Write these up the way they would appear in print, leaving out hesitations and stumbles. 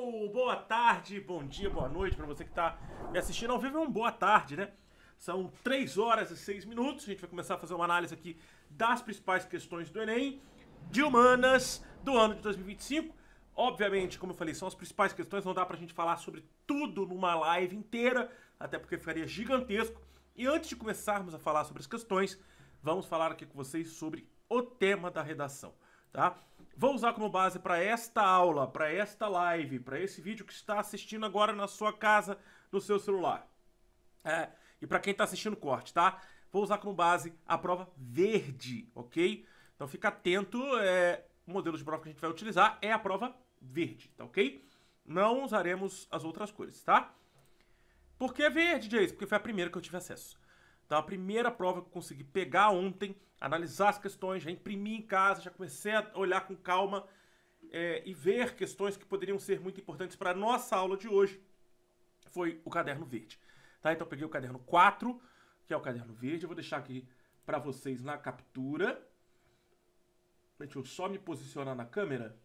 Hello! Boa tarde, bom dia, boa noite para você que está me assistindo ao vivo. Boa tarde, né? São 3 horas e 6 minutos. A gente vai começar a fazer uma análise aqui das principais questões do Enem de humanas do ano de 2025. Obviamente, como eu falei, são as principais questões. Não dá pra gente falar sobre tudo numa live inteira, até porque ficaria gigantesco. E antes de começarmos a falar sobre as questões, vamos falar aqui com vocês sobre o tema da redação, tá? Vou usar como base para esta aula, para esta live, para esse vídeo que está assistindo agora na sua casa, no seu celular. E para quem está assistindo o corte, tá? Vou usar como base a prova verde, ok? Então fica atento, o modelo de prova que a gente vai utilizar é a prova verde, tá ok? Não usaremos as outras cores, tá? Por que verde, Jason? Porque foi a primeira que eu tive acesso. Então a primeira prova que eu consegui pegar ontem, analisar as questões, já imprimi em casa, já comecei a olhar com calma e ver questões que poderiam ser muito importantes para a nossa aula de hoje, foi o caderno verde. Tá? Então eu peguei o caderno 4, que é o caderno verde, eu vou deixar aqui para vocês na captura. Deixa eu só me posicionar na câmera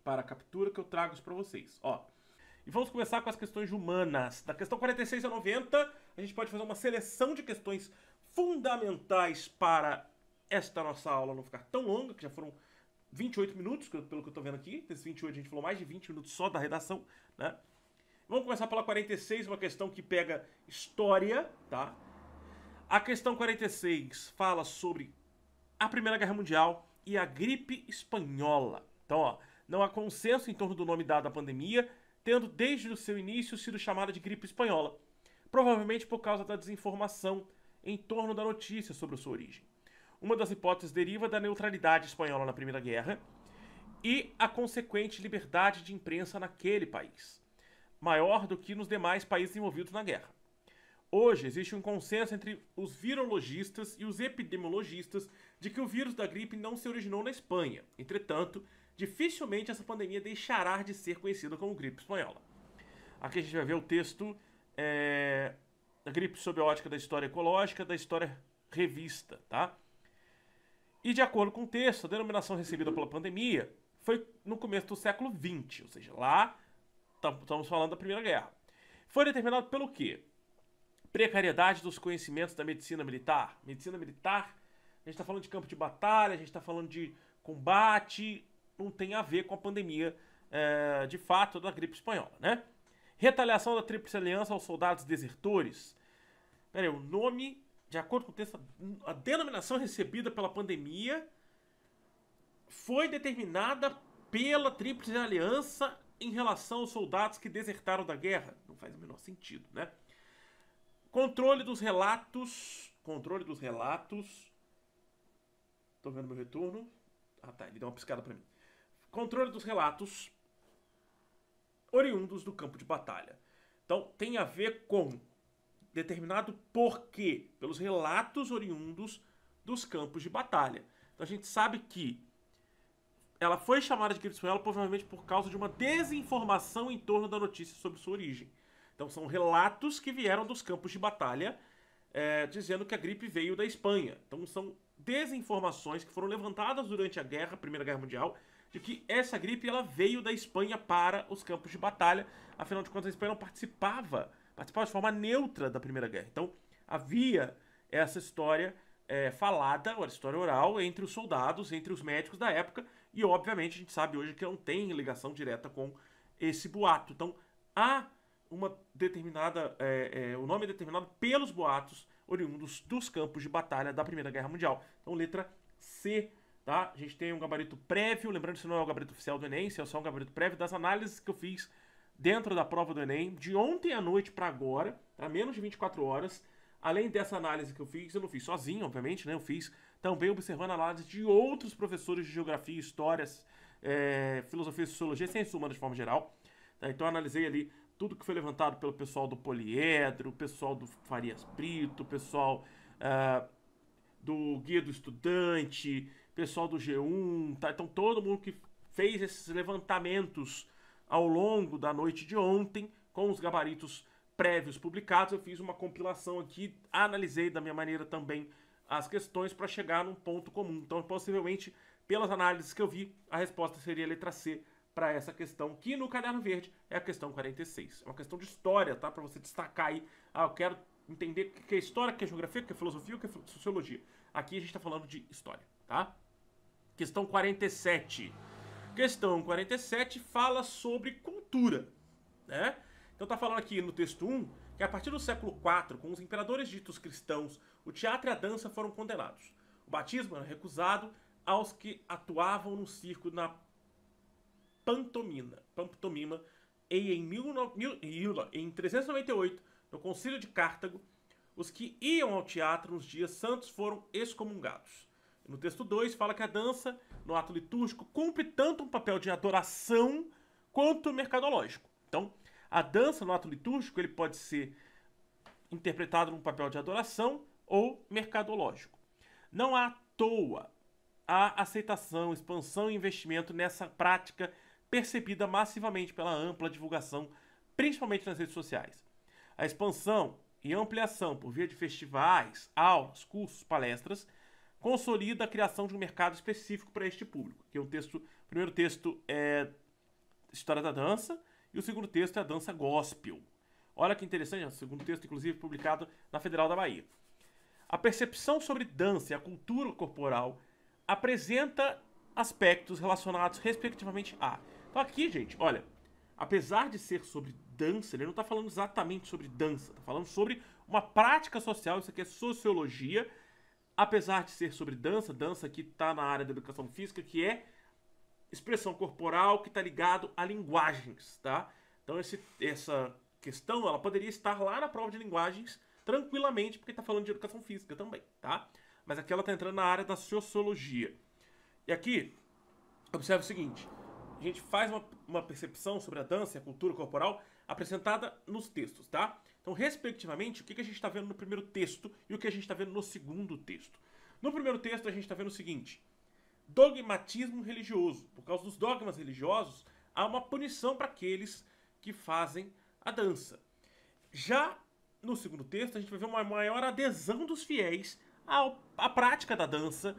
para a captura que eu trago isso para vocês. Ó. E vamos começar com as questões humanas. Da questão 46 a 90, a gente pode fazer uma seleção de questões fundamentais para esta nossa aula não ficar tão longa, que já foram 28 minutos, pelo que eu estou vendo aqui. Nesses 28 a gente falou mais de 20 minutos só da redação, né? Vamos começar pela 46, uma questão que pega história, tá? A questão 46 fala sobre a Primeira Guerra Mundial e a gripe espanhola. Então, ó, não há consenso em torno do nome dado à pandemia, tendo desde o seu início sido chamada de gripe espanhola, provavelmente por causa da desinformação em torno da notícia sobre a sua origem. Uma das hipóteses deriva da neutralidade espanhola na Primeira Guerra e a consequente liberdade de imprensa naquele país, maior do que nos demais países envolvidos na guerra. Hoje existe um consenso entre os virologistas e os epidemiologistas de que o vírus da gripe não se originou na Espanha. Entretanto, dificilmente essa pandemia deixará de ser conhecida como gripe espanhola. Aqui a gente vai ver o texto da gripe sob a ótica da história ecológica, da história revista, tá? E de acordo com o texto, a denominação recebida pela pandemia foi no começo do século XX, ou seja, lá estamos falando da Primeira Guerra. Foi determinado pelo quê? Precariedade dos conhecimentos da medicina militar. Medicina militar, a gente está falando de campo de batalha, a gente está falando de combate, não tem a ver com a pandemia, de fato, da gripe espanhola, né? Retaliação da Tríplice Aliança aos soldados desertores. Pera aí, o nome, de acordo com o texto, a denominação recebida pela pandemia foi determinada pela Tríplice Aliança em relação aos soldados que desertaram da guerra. Não faz o menor sentido, né? Controle dos relatos. Tô vendo meu retorno. Ah, tá, ele deu uma piscada pra mim. Controle dos relatos oriundos do campo de batalha. Então, tem a ver com determinado por quê? Pelos relatos oriundos dos campos de batalha. Então, a gente sabe que ela foi chamada de gripe espanhola provavelmente por causa de uma desinformação em torno da notícia sobre sua origem. Então, são relatos que vieram dos campos de batalha dizendo que a gripe veio da Espanha. Então, são desinformações que foram levantadas durante a guerra, a Primeira Guerra Mundial, de que essa gripe ela veio da Espanha para os campos de batalha. Afinal de contas, a Espanha não participava de forma neutra da Primeira Guerra. Então, havia essa história falada, ou história oral, entre os soldados, entre os médicos da época, e obviamente a gente sabe hoje que não tem ligação direta com esse boato. Então, há uma determinada, o nome é determinado pelos boatos oriundos dos campos de batalha da Primeira Guerra Mundial. Então, letra C, tá? A gente tem um gabarito prévio, lembrando que isso não é o gabarito oficial do Enem, isso é só um gabarito prévio das análises que eu fiz dentro da prova do Enem, de ontem à noite para agora, tá? Menos de 24 horas. Além dessa análise que eu não fiz sozinho, obviamente, né? Eu fiz também observando a análise de outros professores de geografia, histórias, filosofia e sociologia, ciências humanas de forma geral. Tá? Então eu analisei ali tudo que foi levantado pelo pessoal do Poliedro, o pessoal do Farias Brito, o pessoal do Guia do Estudante, pessoal do G1, tá? Então todo mundo que fez esses levantamentos ao longo da noite de ontem, com os gabaritos prévios publicados, eu fiz uma compilação aqui, analisei da minha maneira também as questões para chegar num ponto comum. Então, possivelmente, pelas análises que eu vi, a resposta seria a letra C, para essa questão, que no Caderno Verde é a questão 46. É uma questão de história, tá? Para você destacar aí, eu quero entender o que é história, o que é geografia, o que é filosofia, o que é sociologia. Aqui a gente está falando de história, tá? Questão 47. Questão 47 fala sobre cultura, né? Então tá falando aqui no texto 1 que a partir do século IV, com os imperadores ditos cristãos, o teatro e a dança foram condenados. O batismo era recusado aos que atuavam no circo na pantomima, e em 398, no Concílio de Cartago, os que iam ao teatro nos dias santos foram excomungados. No texto 2 fala que a dança, no ato litúrgico, cumpre tanto um papel de adoração quanto mercadológico. Então, a dança no ato litúrgico ele pode ser interpretado num papel de adoração ou mercadológico. Não há à toa a aceitação, expansão e investimento nessa prática percebida massivamente pela ampla divulgação, principalmente nas redes sociais. A expansão e ampliação por via de festivais, aulas, cursos, palestras, consolida a criação de um mercado específico para este público. Que o primeiro texto é História da Dança e o segundo texto é a Dança Gospel. Olha que interessante, o segundo texto, inclusive, publicado na Federal da Bahia. A percepção sobre dança e a cultura corporal apresenta aspectos relacionados respectivamente a... Então aqui, gente, olha, apesar de ser sobre dança, ele não está falando exatamente sobre dança, está falando sobre uma prática social, isso aqui é sociologia, apesar de ser sobre dança, dança aqui está na área da educação física, que é expressão corporal que está ligado a linguagens, tá? Então essa questão, ela poderia estar lá na prova de linguagens tranquilamente, porque está falando de educação física também, tá? Mas aqui ela está entrando na área da sociologia. E aqui, observe o seguinte, a gente faz uma percepção sobre a dança e a cultura corporal apresentada nos textos, tá? Então, respectivamente, o que a gente está vendo no primeiro texto e o que a gente está vendo no segundo texto. No primeiro texto, a gente está vendo o seguinte: dogmatismo religioso. Por causa dos dogmas religiosos, há uma punição para aqueles que fazem a dança. Já no segundo texto, a gente vai ver uma maior adesão dos fiéis à prática da dança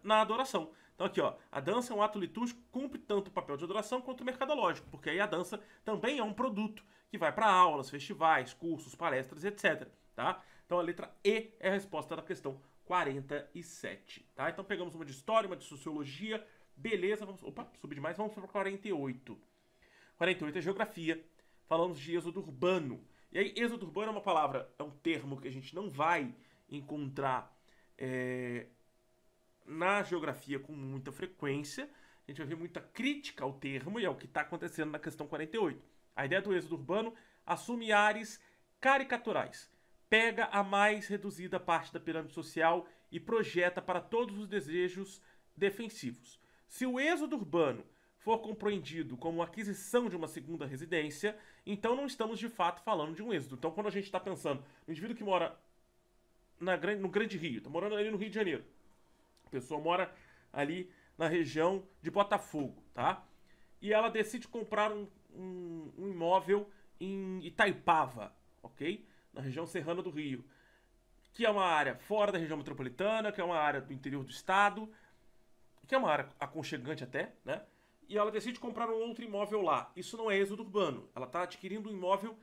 na adoração. Então aqui, ó, a dança é um ato litúrgico que cumpre tanto o papel de adoração quanto mercadológico, porque aí a dança também é um produto que vai para aulas, festivais, cursos, palestras, etc. Tá? Então a letra E é a resposta da questão 47. Tá? Então pegamos uma de história, uma de sociologia, beleza, vamos... Opa, subi demais, vamos para 48. 48 é geografia, falamos de êxodo urbano. E aí, êxodo urbano é uma palavra, é um termo que a gente não vai encontrar na geografia com muita frequência. A gente vai ver muita crítica ao termo e é o que está acontecendo na questão 48. A ideia do êxodo urbano assume ares caricaturais, pega a mais reduzida parte da pirâmide social e projeta para todos os desejos defensivos. Se o êxodo urbano for compreendido como aquisição de uma segunda residência, então não estamos de fato falando de um êxodo. Então quando a gente está pensando no indivíduo que mora no Grande Rio, está morando ali no Rio de Janeiro, a pessoa mora ali na região de Botafogo, tá? E ela decide comprar um imóvel em Itaipava, ok? Na região serrana do Rio, que é uma área fora da região metropolitana, que é uma área do interior do estado, que é uma área aconchegante até, né? E ela decide comprar um outro imóvel lá. Isso não é êxodo urbano. Ela está adquirindo um imóvel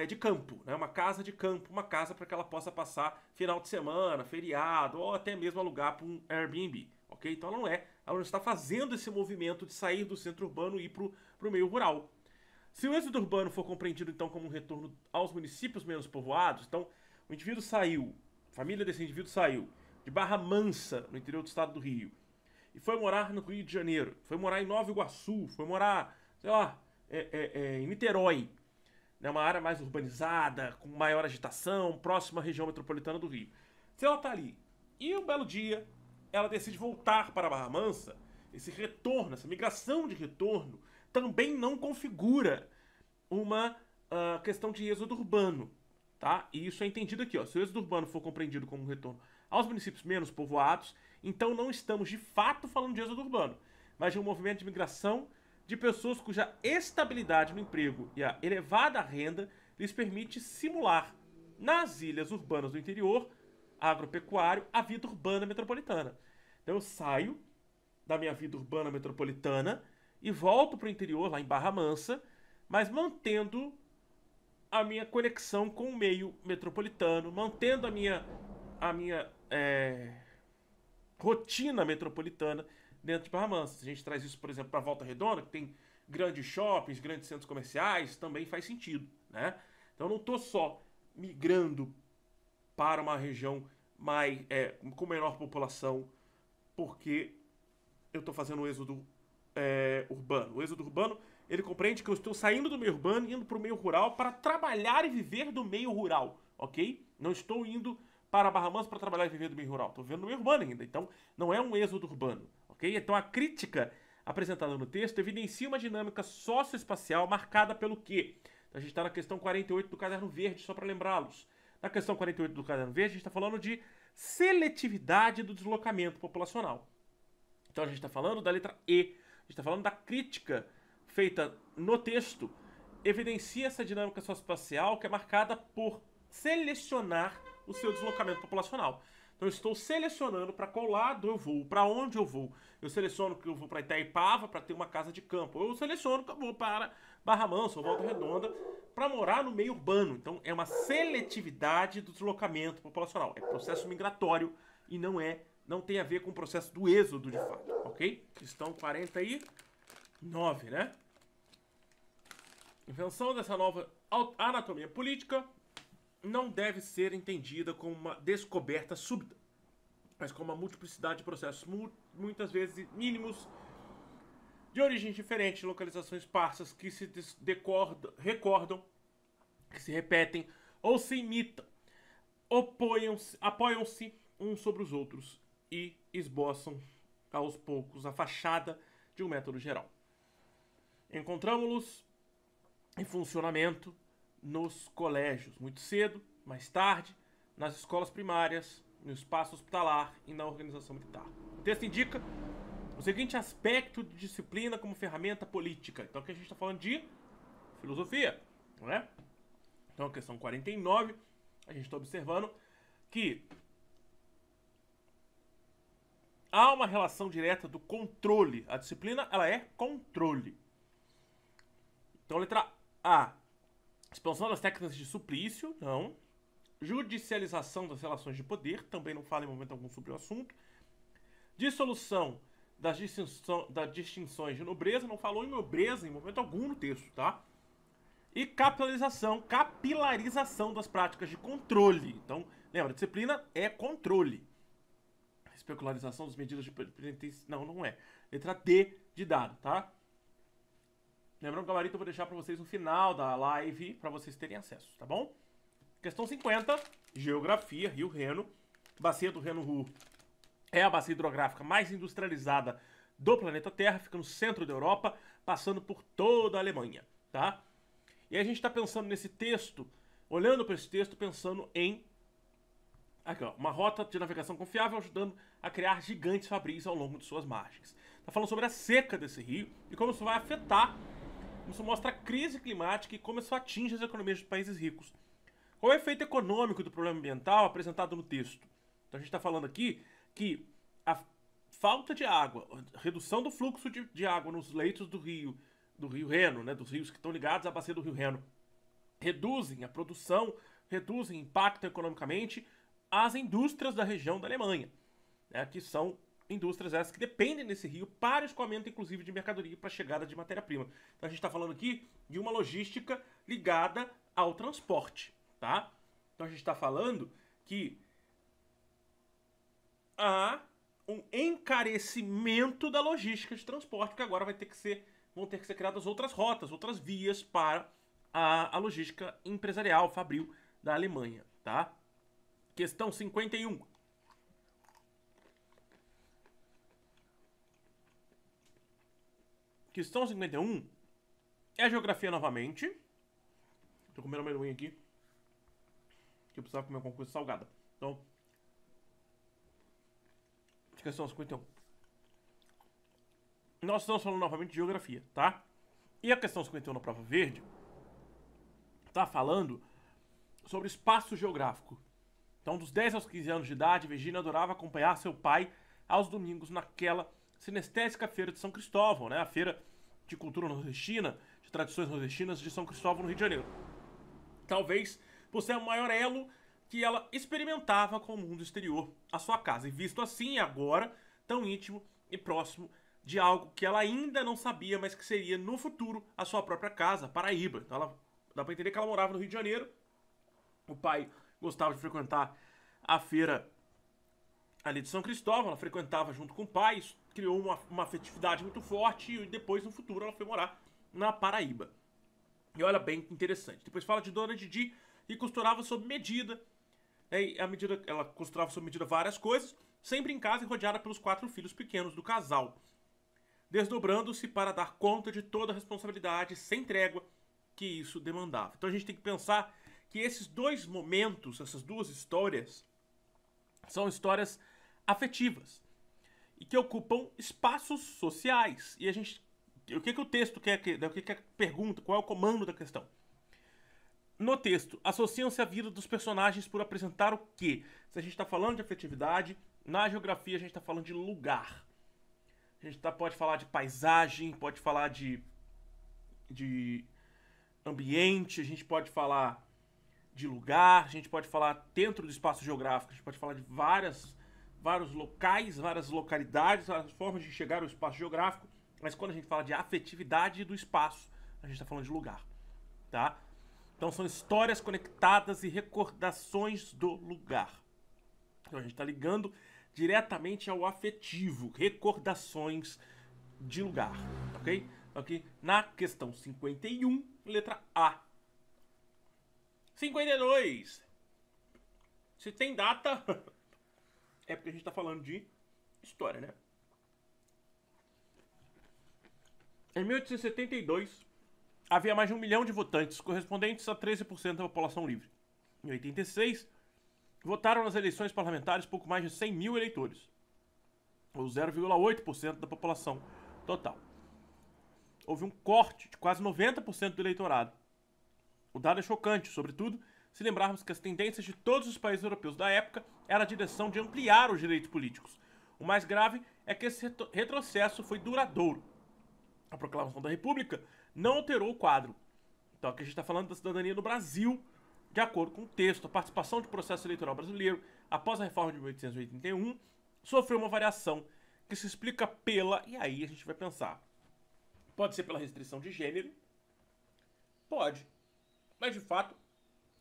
de campo, né? Uma casa de campo, uma casa para que ela possa passar final de semana, feriado, ou até mesmo alugar para um Airbnb, ok? Então ela não está fazendo esse movimento de sair do centro urbano e ir para o meio rural. Se o êxodo urbano for compreendido então como um retorno aos municípios menos povoados, então o indivíduo saiu, a família desse indivíduo saiu de Barra Mansa, no interior do estado do Rio, e foi morar no Rio de Janeiro, foi morar em Nova Iguaçu, foi morar, sei lá, em Niterói, né, uma área mais urbanizada, com maior agitação, próxima à região metropolitana do Rio. Se ela está ali e um belo dia ela decide voltar para Barra Mansa, esse retorno, essa migração de retorno, também não configura uma questão de êxodo urbano, tá? E isso é entendido aqui, ó. Se o êxodo urbano for compreendido como um retorno aos municípios menos povoados, então não estamos de fato falando de êxodo urbano, mas de um movimento de migração de pessoas cuja estabilidade no emprego e a elevada renda lhes permite simular nas ilhas urbanas do interior agropecuário a vida urbana metropolitana. Então eu saio da minha vida urbana metropolitana e volto para o interior, lá em Barra Mansa, mas mantendo a minha conexão com o meio metropolitano, mantendo a minha rotina metropolitana dentro de Barra Mansa. Se a gente traz isso, por exemplo, para Volta Redonda, que tem grandes shoppings, grandes centros comerciais, também faz sentido, né? Então eu não estou só migrando para uma região com menor população porque eu estou fazendo o êxodo urbano. O êxodo urbano, ele compreende que eu estou saindo do meio urbano e indo para o meio rural para trabalhar e viver do meio rural, ok? Não estou indo para Barra Mansa para trabalhar e viver do meio rural. Estou vivendo no meio urbano ainda, então não é um êxodo urbano, ok? Então a crítica apresentada no texto evidencia uma dinâmica socioespacial marcada pelo quê? Então a gente está na questão 48 do Caderno Verde, só para lembrá-los. Na questão 48 do Caderno Verde, a gente está falando de seletividade do deslocamento populacional. Então a gente está falando da letra E, a gente está falando da crítica feita no texto, evidencia essa dinâmica socioespacial que é marcada por selecionar o seu deslocamento populacional. Então eu estou selecionando para qual lado eu vou, para onde eu vou. Eu seleciono que eu vou para Itaipava para ter uma casa de campo. Eu seleciono que eu vou para Barra Mansa ou Volta Redonda para morar no meio urbano. Então é uma seletividade do deslocamento populacional. É processo migratório e não tem a ver com o processo do êxodo de fato, ok? Questão 49, né? Invenção dessa nova anatomia política não deve ser entendida como uma descoberta súbita, mas como uma multiplicidade de processos, muitas vezes mínimos, de origens diferentes, localizações esparsas, que se recordam, que se repetem ou se imitam, apoiam-se uns sobre os outros e esboçam, aos poucos, a fachada de um método geral. Encontramos-los em funcionamento nos colégios, muito cedo, mais tarde, nas escolas primárias, no espaço hospitalar e na organização militar. O texto indica o seguinte aspecto de disciplina como ferramenta política. Então aqui a gente está falando de filosofia, não é? Então a questão 49, a gente está observando que há uma relação direta do controle. A disciplina, ela é controle. Então letra A, expansão das técnicas de suplício, não. Judicialização das relações de poder, também não fala em momento algum sobre o assunto. Dissolução das distinções de nobreza, não falou em nobreza em momento algum no texto, tá? E capilarização das práticas de controle. Então, lembra, disciplina é controle. Especularização das medidas de penitência, não é. Letra D de dado, tá? Lembrando que o gabarito eu vou deixar para vocês no final da live, para vocês terem acesso, tá bom? Questão 50, geografia, Rio Reno. Bacia do Reno Ruhr é a bacia hidrográfica mais industrializada do planeta Terra, fica no centro da Europa, passando por toda a Alemanha, tá? E a gente está pensando nesse texto, olhando para esse texto, pensando em aqui, ó, uma rota de navegação confiável, ajudando a criar gigantes fabris ao longo de suas margens. Está falando sobre a seca desse rio e como isso vai afetar. Isso mostra a crise climática e como isso atinge as economias dos países ricos. Qual é o efeito econômico do problema ambiental apresentado no texto? Então a gente está falando aqui que a falta de água, a redução do fluxo de água nos leitos do Rio Reno, né, dos rios que estão ligados à bacia do Rio Reno, reduzem a produção, reduzem o impacto economicamente as indústrias da região da Alemanha, né, que são indústrias essas que dependem desse rio para escoamento, inclusive, de mercadoria para chegada de matéria-prima. Então a gente está falando aqui de uma logística ligada ao transporte, tá? Então a gente está falando que há um encarecimento da logística de transporte, porque agora vão ter que ser criadas outras rotas, outras vias para a logística empresarial, fabril da Alemanha, tá? Questão 51. Questão 51 é a geografia novamente. Tô comendo amendoim aqui, que eu precisava comer alguma coisa salgada. Então, questão 51. Nós estamos falando novamente de geografia, tá? E a questão 51 na prova verde tá falando sobre espaço geográfico. Então, dos 10 aos 15 anos de idade, Virgínia adorava acompanhar seu pai aos domingos naquela sinestésica feira de São Cristóvão, né? A feira de cultura nordestina, de tradições nordestinas de São Cristóvão, no Rio de Janeiro. Talvez por ser o maior elo que ela experimentava com o mundo exterior, a sua casa. E visto assim, agora, tão íntimo e próximo de algo que ela ainda não sabia, mas que seria, no futuro, a sua própria casa, Paraíba. Então, dá pra entender que ela morava no Rio de Janeiro. O pai gostava de frequentar a feira ali de São Cristóvão, ela frequentava junto com o pai, isso criou uma afetividade muito forte e depois, no futuro, ela foi morar na Paraíba. E olha bem que interessante. Depois fala de Dona Didi, que costurava sob medida. E ela costurava sob medida várias coisas, sempre em casa e rodeada pelos 4 filhos pequenos do casal, desdobrando-se para dar conta de toda a responsabilidade sem trégua que isso demandava. Então a gente tem que pensar que esses dois momentos, essas duas histórias, são histórias afetivas e que ocupam espaços sociais. E o que o texto quer, o que a pergunta, qual é o comando da questão? No texto, associam-se à vida dos personagens por apresentar o quê? Se a gente está falando de afetividade, na geografia a gente está falando de lugar. A gente pode falar de paisagem, pode falar de ambiente, a gente pode falar de lugar, a gente pode falar dentro do espaço geográfico, a gente pode falar de vários locais, várias localidades, várias formas de chegar ao espaço geográfico, mas quando a gente fala de afetividade do espaço, a gente está falando de lugar, tá? Então são histórias conectadas e recordações do lugar. Então a gente está ligando diretamente ao afetivo, recordações de lugar, ok? Aqui na questão 51, letra A. 52. Se tem data, é porque a gente está falando de história, né? Em 1872, havia mais de 1 milhão de votantes, correspondentes a 13% da população livre. Em 86, votaram nas eleições parlamentares pouco mais de 100 mil eleitores, ou 0,8% da população total. Houve um corte de quase 90% do eleitorado. O dado é chocante, sobretudo se lembrarmos que as tendências de todos os países europeus da época era a direção de ampliar os direitos políticos. O mais grave é que esse retrocesso foi duradouro. A proclamação da República não alterou o quadro. Então aqui a gente está falando da cidadania no Brasil, de acordo com o texto. A participação do processo eleitoral brasileiro, após a reforma de 1881, sofreu uma variação que se explica pela... E aí a gente vai pensar. Pode ser pela restrição de gênero? Pode. Mas, de fato,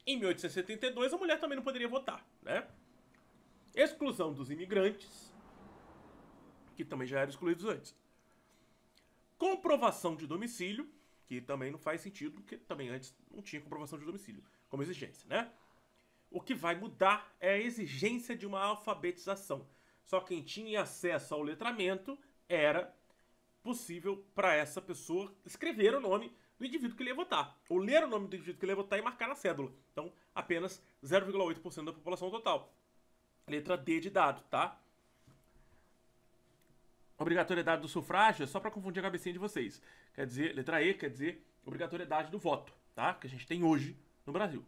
em 1872 a mulher também não poderia votar, né? Exclusão dos imigrantes, que também já eram excluídos antes. Comprovação de domicílio, que também não faz sentido, porque também antes não tinha comprovação de domicílio como exigência, né? O que vai mudar é a exigência de uma alfabetização. Só quem tinha acesso ao letramento era possível para essa pessoa escrever o nome do indivíduo que ele ia votar, ou ler o nome do indivíduo que ele ia votar e marcar na cédula. Então, apenas 0,8% da população total. Letra D de dado, tá? Obrigatoriedade do sufrágio é só para confundir a cabecinha de vocês. Quer dizer, letra E quer dizer obrigatoriedade do voto, tá? Que a gente tem hoje no Brasil.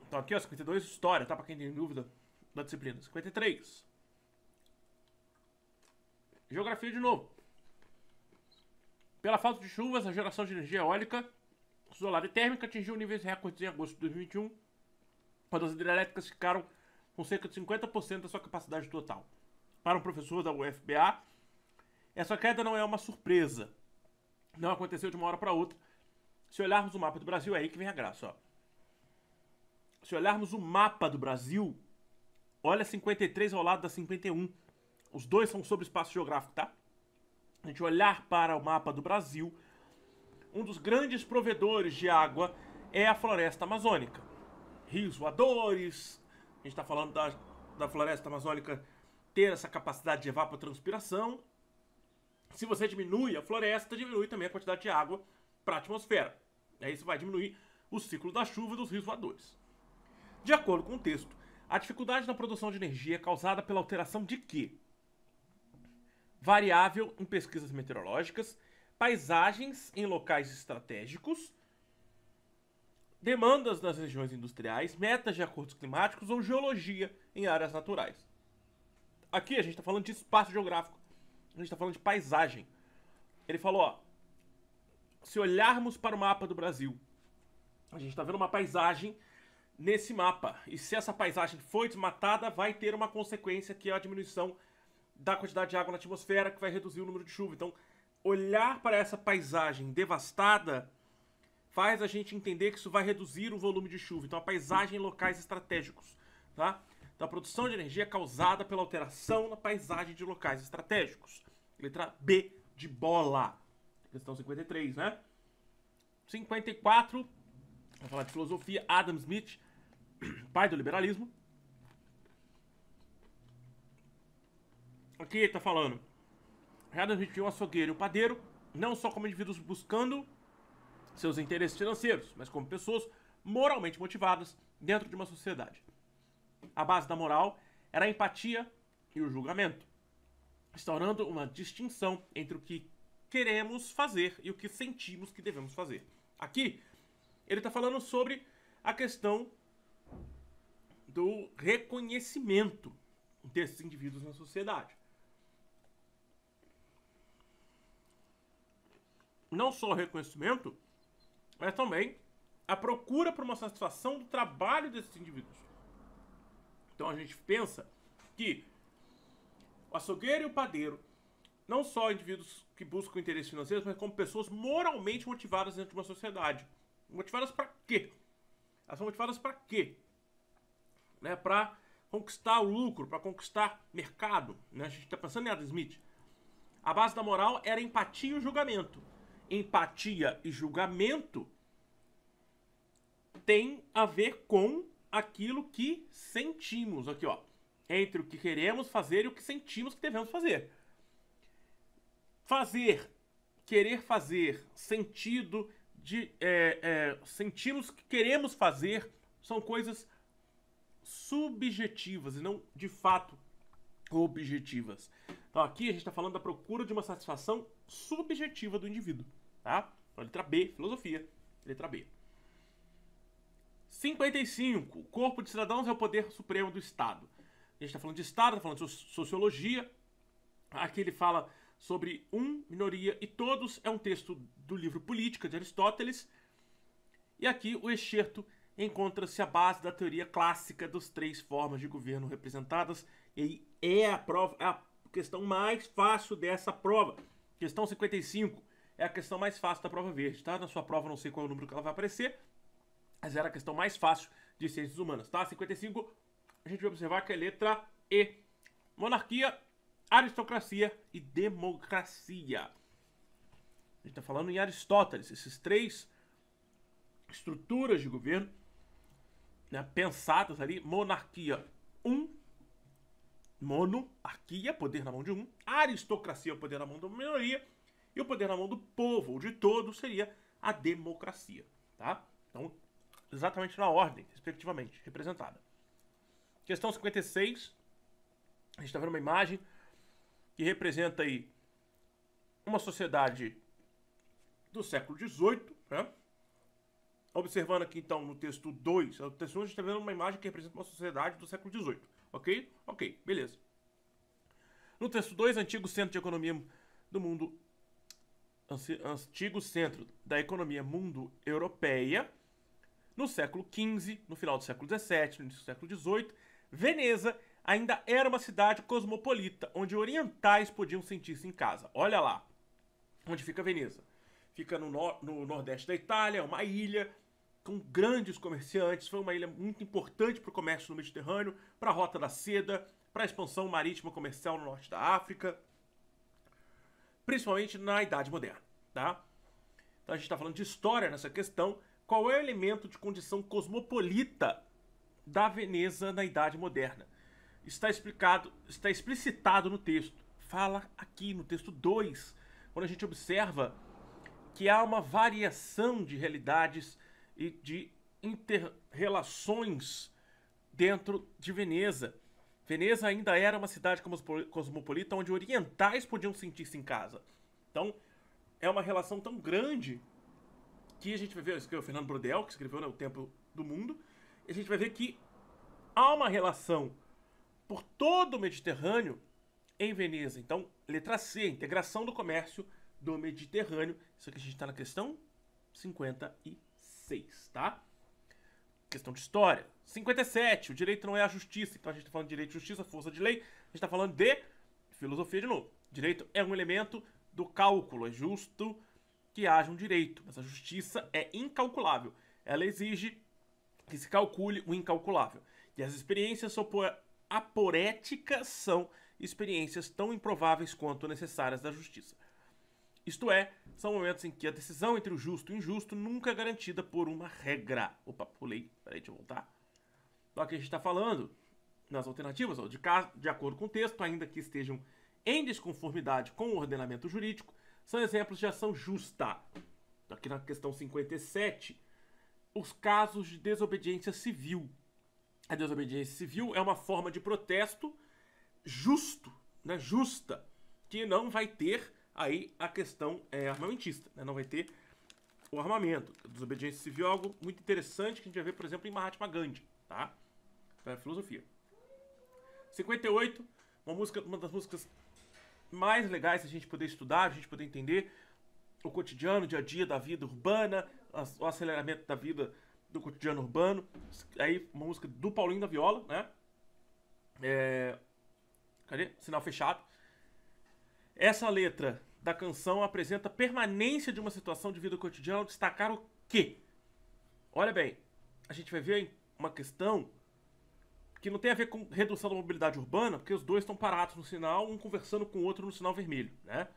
Então aqui, ó, 52, história, tá? Para quem tem dúvida da disciplina. 53. Geografia de novo. Pela falta de chuvas, a geração de energia eólica, solar e térmica atingiu níveis recordes em agosto de 2021, quando as hidrelétricas ficaram com cerca de 50% da sua capacidade total. Para um professor da UFBA, essa queda não é uma surpresa. Não aconteceu de uma hora para outra. Se olharmos o mapa do Brasil, é aí que vem a graça, ó. Se olharmos o mapa do Brasil, olha 53 ao lado da 51. Os dois são sobre espaço geográfico, tá? A gente olhar para o mapa do Brasil, um dos grandes provedores de água é a floresta amazônica. Rios voadores, a gente está falando da floresta amazônica ter essa capacidade de evapotranspiração. Se você diminui a floresta, diminui também a quantidade de água para a atmosfera. Aí isso vai diminuir o ciclo da chuva e dos rios voadores. De acordo com o texto, a dificuldade na produção de energia é causada pela alteração de quê? Variável em pesquisas meteorológicas, paisagens em locais estratégicos, demandas das regiões industriais, metas de acordos climáticos ou geologia em áreas naturais. Aqui a gente está falando de espaço geográfico. A gente tá falando de paisagem. Ele falou, ó, se olharmos para o mapa do Brasil, a gente tá vendo uma paisagem nesse mapa. E se essa paisagem foi desmatada, vai ter uma consequência que é a diminuição da quantidade de água na atmosfera, que vai reduzir o número de chuva. Então, olhar para essa paisagem devastada faz a gente entender que isso vai reduzir o volume de chuva. Então, a paisagem em locais estratégicos, tá? Então, a produção de energia é causada pela alteração na paisagem de locais estratégicos. Letra B de bola. Questão 53, né? 54, vamos falar de filosofia. Adam Smith, pai do liberalismo. Aqui ele tá falando. Adam Smith viu um açougueiro e um padeiro, não só como indivíduos buscando seus interesses financeiros, mas como pessoas moralmente motivadas dentro de uma sociedade. A base da moral era a empatia e o julgamento, instaurando uma distinção entre o que queremos fazer e o que sentimos que devemos fazer. Aqui, ele está falando sobre a questão do reconhecimento desses indivíduos na sociedade. Não só o reconhecimento, mas também a procura por uma satisfação do trabalho desses indivíduos. Então a gente pensa que o açougueiro e o padeiro, não só indivíduos que buscam interesses financeiros, mas como pessoas moralmente motivadas dentro de uma sociedade. Motivadas para quê? Elas são motivadas para quê? Né? Para conquistar o lucro, para conquistar mercado. Né? A gente está pensando em Adam Smith. A base da moral era empatia e o julgamento. Empatia e julgamento tem a ver com aquilo que sentimos. Aqui, ó. Entre o que queremos fazer e o que sentimos que devemos fazer. Fazer, querer fazer, sentido de... sentimos que queremos fazer são coisas subjetivas e não, de fato, objetivas. Então aqui a gente está falando da procura de uma satisfação subjetiva do indivíduo, tá? Então, letra B, filosofia, letra B. 55. O corpo de cidadãos é o poder supremo do Estado. A gente está falando de Estado, está falando de sociologia. Aqui ele fala sobre minoria e todos. É um texto do livro Política, de Aristóteles. E aqui o excerto encontra-se a base da teoria clássica das 3 formas de governo representadas. E é a prova, a questão mais fácil dessa prova. Questão 55 é a questão mais fácil da prova verde, tá? Na sua prova, não sei qual é o número que ela vai aparecer, mas era a questão mais fácil de ciências humanas, tá? 55, a gente vai observar que é letra E. Monarquia, aristocracia e democracia. A gente tá falando em Aristóteles, esses 3 estruturas de governo, né, pensadas ali. Monarquia, monarquia, poder na mão de aristocracia, o poder na mão da minoria, e o poder na mão do povo, ou de todos, seria a democracia, tá? Então, exatamente na ordem, respectivamente, representada. Questão 56, a gente está vendo uma imagem que representa aí uma sociedade do século XVIII, né? Observando aqui, então, no texto 2, a gente está vendo uma imagem que representa uma sociedade do século XVIII. Ok? Ok, beleza. No texto 2, antigo centro de economia do mundo... Antigo centro da economia mundo europeia, no século XV, no final do século XVII, no início do século XVIII, Veneza ainda era uma cidade cosmopolita, onde orientais podiam sentir-se em casa. Olha lá, onde fica Veneza. Fica no nordeste da Itália, é uma ilha com grandes comerciantes, foi uma ilha muito importante para o comércio no Mediterrâneo, para a Rota da Seda, para a expansão marítima comercial no norte da África, principalmente na Idade Moderna, tá? Então a gente está falando de história nessa questão. Qual é o elemento de condição cosmopolita da Veneza na Idade Moderna? Está explicitado no texto. Fala aqui no texto 2, quando a gente observa que há uma variação de realidades e de inter-relações dentro de Veneza. Veneza ainda era uma cidade cosmopolita onde orientais podiam sentir-se em casa. Então, é uma relação tão grande que a gente vai ver, isso que é o Fernando Brodel, que escreveu, né, O Tempo do Mundo, e a gente vai ver que há uma relação por todo o Mediterrâneo em Veneza. Então, Letra C, integração do comércio do Mediterrâneo. Isso aqui a gente está na questão 56, tá? Questão de história. 57, o direito não é a justiça. Então a gente está falando de direito, justiça, força de lei. A gente está falando de filosofia de novo. Direito é um elemento do cálculo. É justo que haja um direito, mas a justiça é incalculável. Ela exige que se calcule o incalculável. E as experiências aporéticas são experiências tão improváveis quanto necessárias da justiça. Isto é, são momentos em que a decisão entre o justo e o injusto nunca é garantida por uma regra. Opa, pulei. Peraí, deixa eu voltar. Então aqui a gente está falando nas alternativas, ó, de acordo com o texto, ainda que estejam em desconformidade com o ordenamento jurídico, são exemplos de ação justa. Então, aqui na questão 57, os casos de desobediência civil. A desobediência civil é uma forma de protesto justo, né, justa, que não vai ter aí a questão armamentista, né, não vai ter o armamento. A desobediência civil é algo muito interessante que a gente vai ver, por exemplo, em Mahatma Gandhi, tá? Para filosofia. 58, uma das músicas mais legais a gente poder estudar, a gente poder entender o cotidiano, o dia a dia da vida urbana, o aceleramento da vida do cotidiano urbano. Aí, uma música do Paulinho da Viola, né? Cadê? Sinal fechado. Essa letra da canção apresenta a permanência de uma situação de vida cotidiana ao destacar o quê? Olha bem, a gente vai ver uma questão que não tem a ver com redução da mobilidade urbana, porque os dois estão parados no sinal, um conversando com o outro no sinal vermelho, né?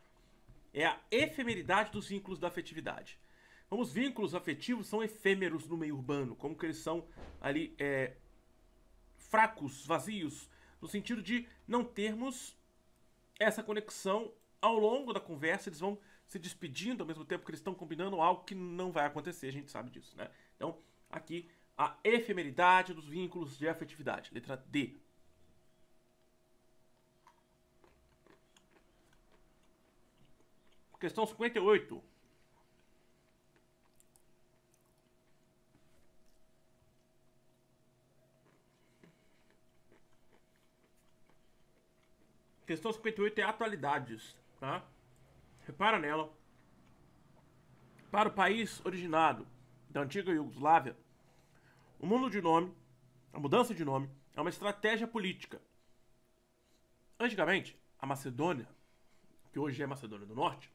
É a efemeridade dos vínculos da afetividade. Então, os vínculos afetivos são efêmeros no meio urbano, como que eles são ali fracos, vazios, no sentido de não termos essa conexão ao longo da conversa, eles vão se despedindo ao mesmo tempo que eles estão combinando algo que não vai acontecer, a gente sabe disso, né? Então, aqui, a efemeridade dos vínculos de afetividade, letra D. Questão 58. Questão 58 é atualidades, tá? Repara nela. Para o país originado da antiga Iugoslávia, o mundo de nome, a mudança de nome, é uma estratégia política. Antigamente, a Macedônia, que hoje é Macedônia do Norte,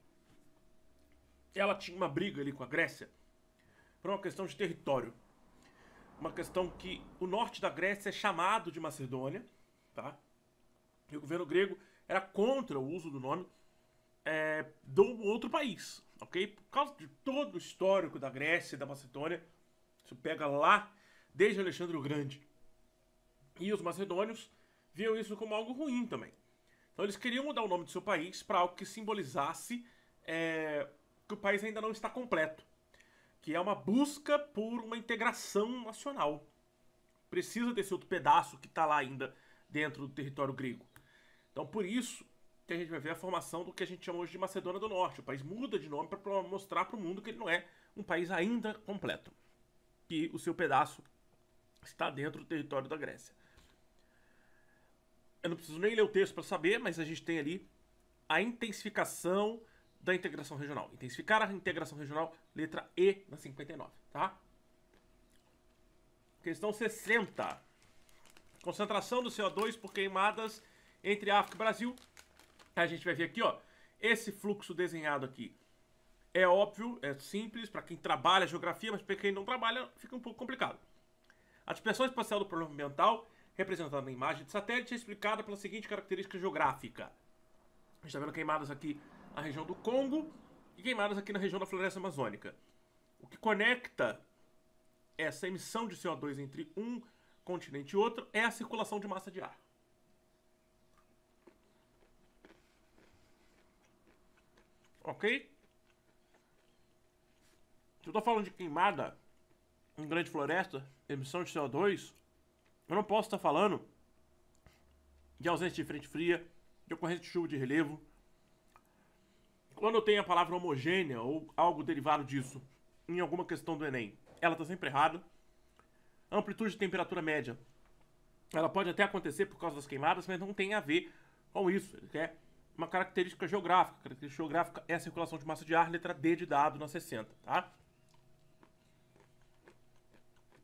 ela tinha uma briga ali com a Grécia por uma questão de território. Uma questão que o norte da Grécia é chamado de Macedônia, tá? E o governo grego era contra o uso do nome do outro país, ok? Por causa de todo o histórico da Grécia e da Macedônia, isso pega lá desde Alexandre o Grande. E os macedônios viam isso como algo ruim também. Então eles queriam mudar o nome do seu país para algo que simbolizasse que o país ainda não está completo, que é uma busca por uma integração nacional. Precisa desse outro pedaço que está lá ainda dentro do território grego. Então, por isso que a gente vai ver a formação do que a gente chama hoje de Macedônia do Norte. O país muda de nome para mostrar para o mundo que ele não é um país ainda completo, que o seu pedaço está dentro do território da Grécia. Eu não preciso nem ler o texto para saber, mas a gente tem ali a intensificação da integração regional. Intensificar a integração regional, letra E na 59, tá? Questão 60. Concentração do CO2 por queimadas entre África e Brasil. A gente vai ver aqui, ó, esse fluxo desenhado aqui. É óbvio, é simples para quem trabalha geografia, mas para quem não trabalha fica um pouco complicado. A dispersão espacial do problema ambiental, representada na imagem de satélite, é explicada pela seguinte característica geográfica. A gente está vendo queimadas aqui na região do Congo e queimadas aqui na região da Floresta Amazônica. O que conecta essa emissão de CO2 entre um continente e outro é a circulação de massa de ar. Ok? Se eu estou falando de queimada em grande floresta, emissão de CO2, eu não posso estar falando de ausência de frente fria, de ocorrência de chuva de relevo. Quando eu tenho a palavra homogênea ou algo derivado disso em alguma questão do Enem, ela está sempre errada. A amplitude de temperatura média, ela pode até acontecer por causa das queimadas, mas não tem a ver com isso. Ele quer uma característica geográfica. A característica geográfica é a circulação de massa de ar, letra D de dado na 60, tá?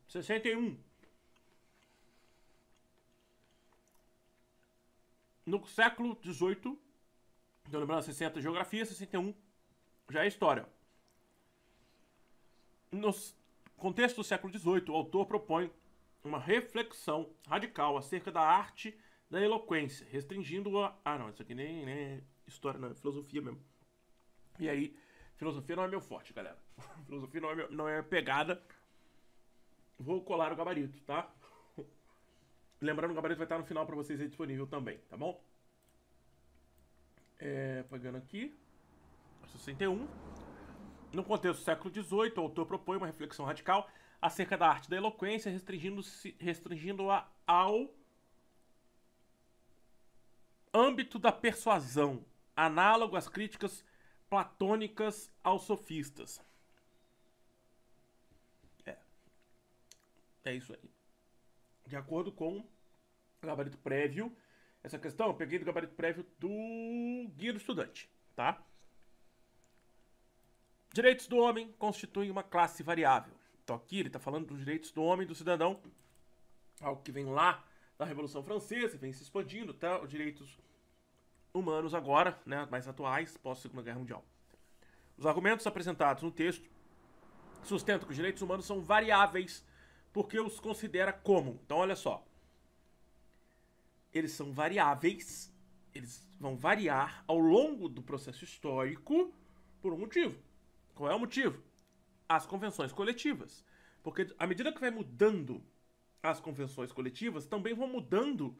61. No século XVIII, então lembrando, 60 é geografia, 61 já é história. No contexto do século XVIII, o autor propõe uma reflexão radical acerca da arte da eloquência, restringindo-a... Ah, não, isso aqui nem é história, não, é filosofia mesmo. E aí, filosofia não é meu forte, galera. Filosofia não é pegada. Vou colar o gabarito, tá? Lembrando, o gabarito vai estar no final para vocês aí disponível também, tá bom? Pegando aqui, 61. No contexto do século XVIII, o autor propõe uma reflexão radical acerca da arte da eloquência, restringindo-a ao âmbito da persuasão, análogo às críticas platônicas aos sofistas. É isso aí. De acordo com o gabarito prévio, essa questão eu peguei do gabarito prévio do Guia do Estudante, tá? Direitos do homem constituem uma classe variável. Então aqui ele está falando dos direitos do homem e do cidadão, algo que vem lá da Revolução Francesa e vem se expandindo, tá? Os direitos humanos agora, né, mais atuais, pós-Segunda Guerra Mundial. Os argumentos apresentados no texto sustentam que os direitos humanos são variáveis porque os considera como. Então olha só, eles são variáveis, eles vão variar ao longo do processo histórico por um motivo. Qual é o motivo? As convenções coletivas. Porque à medida que vai mudando as convenções coletivas, também vão mudando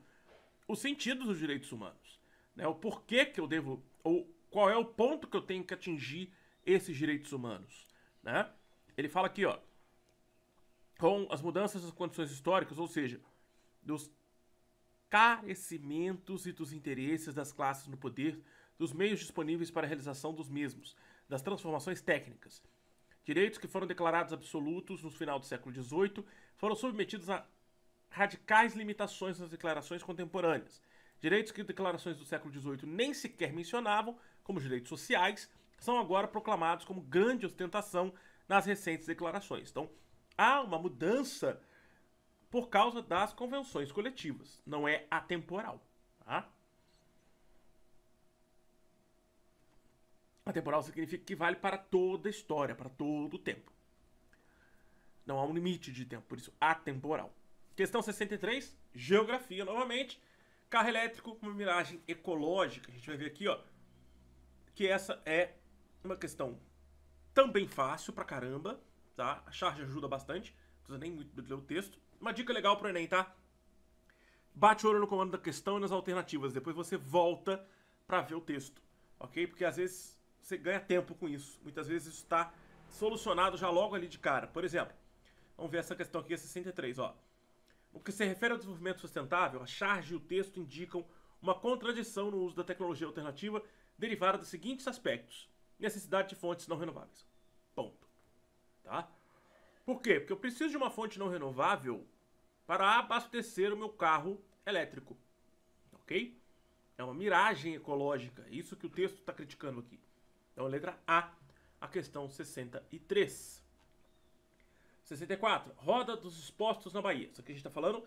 o sentido dos direitos humanos. Né? O porquê que eu devo, ou qual é o ponto que eu tenho que atingir esses direitos humanos. Né? Ele fala aqui, ó, com as mudanças das condições históricas, ou seja, dos carecimentos e dos interesses das classes no poder, dos meios disponíveis para a realização dos mesmos, das transformações técnicas. Direitos que foram declarados absolutos no final do século XVIII foram submetidos a radicais limitações nas declarações contemporâneas. Direitos que declarações do século XVIII nem sequer mencionavam, como os direitos sociais, são agora proclamados como grande ostentação nas recentes declarações. Então, há uma mudança por causa das convenções coletivas, não é atemporal. Tá? Atemporal significa que vale para toda a história, para todo o tempo. Não há um limite de tempo, por isso atemporal. Questão 63, geografia novamente. Carro elétrico, uma miragem ecológica. A gente vai ver aqui, ó, que essa é uma questão também fácil pra caramba, tá? A charge ajuda bastante, não precisa nem muito ler o texto. Uma dica legal pro Enem, tá? Bate o olho no comando da questão e nas alternativas, depois você volta pra ver o texto, ok? Porque às vezes você ganha tempo com isso. Muitas vezes isso está solucionado já logo ali de cara. Por exemplo, vamos ver essa questão aqui, a 63, ó. No que se refere ao desenvolvimento sustentável, a charge e o texto indicam uma contradição no uso da tecnologia alternativa derivada dos seguintes aspectos. Necessidade de fontes não renováveis. Ponto. Tá? Por quê? Porque eu preciso de uma fonte não renovável para abastecer o meu carro elétrico. Ok? É uma miragem ecológica. Isso que o texto está criticando aqui. Então, letra a questão 63. 64. Roda dos expostos na Bahia. Isso aqui a gente está falando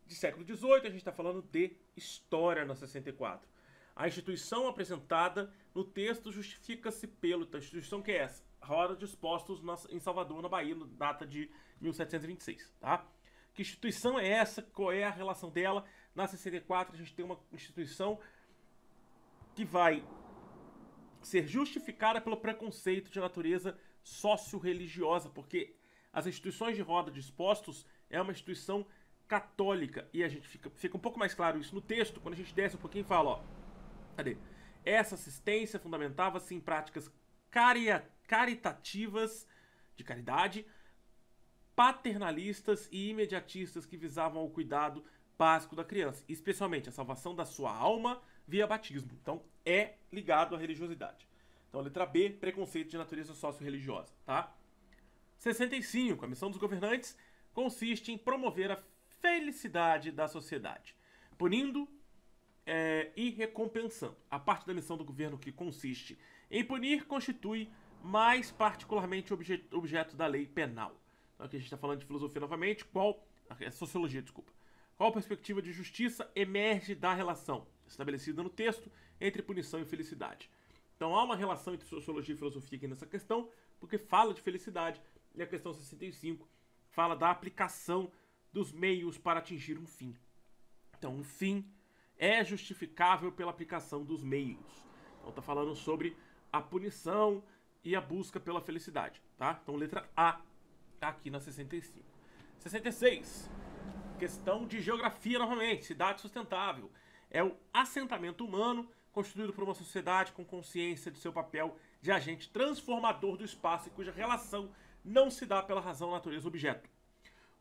de século XVIII, a gente está falando de história na 64. A instituição apresentada no texto justifica-se pelo... Então, a instituição que é essa? Roda de expostos em Salvador, na Bahia, data de 1726. Tá? Que instituição é essa? Qual é a relação dela? Na 64 a gente tem uma instituição que vai ser justificada pelo preconceito de natureza socio-religiosa, porque as instituições de roda de expostos é uma instituição católica, e a gente fica um pouco mais claro isso no texto, quando a gente desce um pouquinho e fala, ó, cadê? Essa assistência fundamentava-se em práticas caritativas, de caridade, paternalistas e imediatistas que visavam o cuidado básico da criança, especialmente a salvação da sua alma via batismo. Então, é ligado à religiosidade. Então, letra B, preconceito de natureza socio-religiosa, tá? 65. A missão dos governantes consiste em promover a felicidade da sociedade, punindo e recompensando. A parte da missão do governo que consiste em punir constitui mais particularmente objeto da lei penal. Então aqui a gente está falando de filosofia novamente. Sociologia, desculpa. Qual perspectiva de justiça emerge da relação estabelecida no texto entre punição e felicidade? Então há uma relação entre sociologia e filosofia aqui nessa questão, porque fala de felicidade, e a questão 65 fala da aplicação dos meios para atingir um fim. Então um fim é justificável pela aplicação dos meios. Então está falando sobre a punição e a busca pela felicidade, tá? Então letra A tá aqui na 65. 66. Questão de geografia novamente, cidade sustentável. É o assentamento humano constituído por uma sociedade com consciência de seu papel de agente transformador do espaço e cuja relação não se dá pela razão natureza-objeto.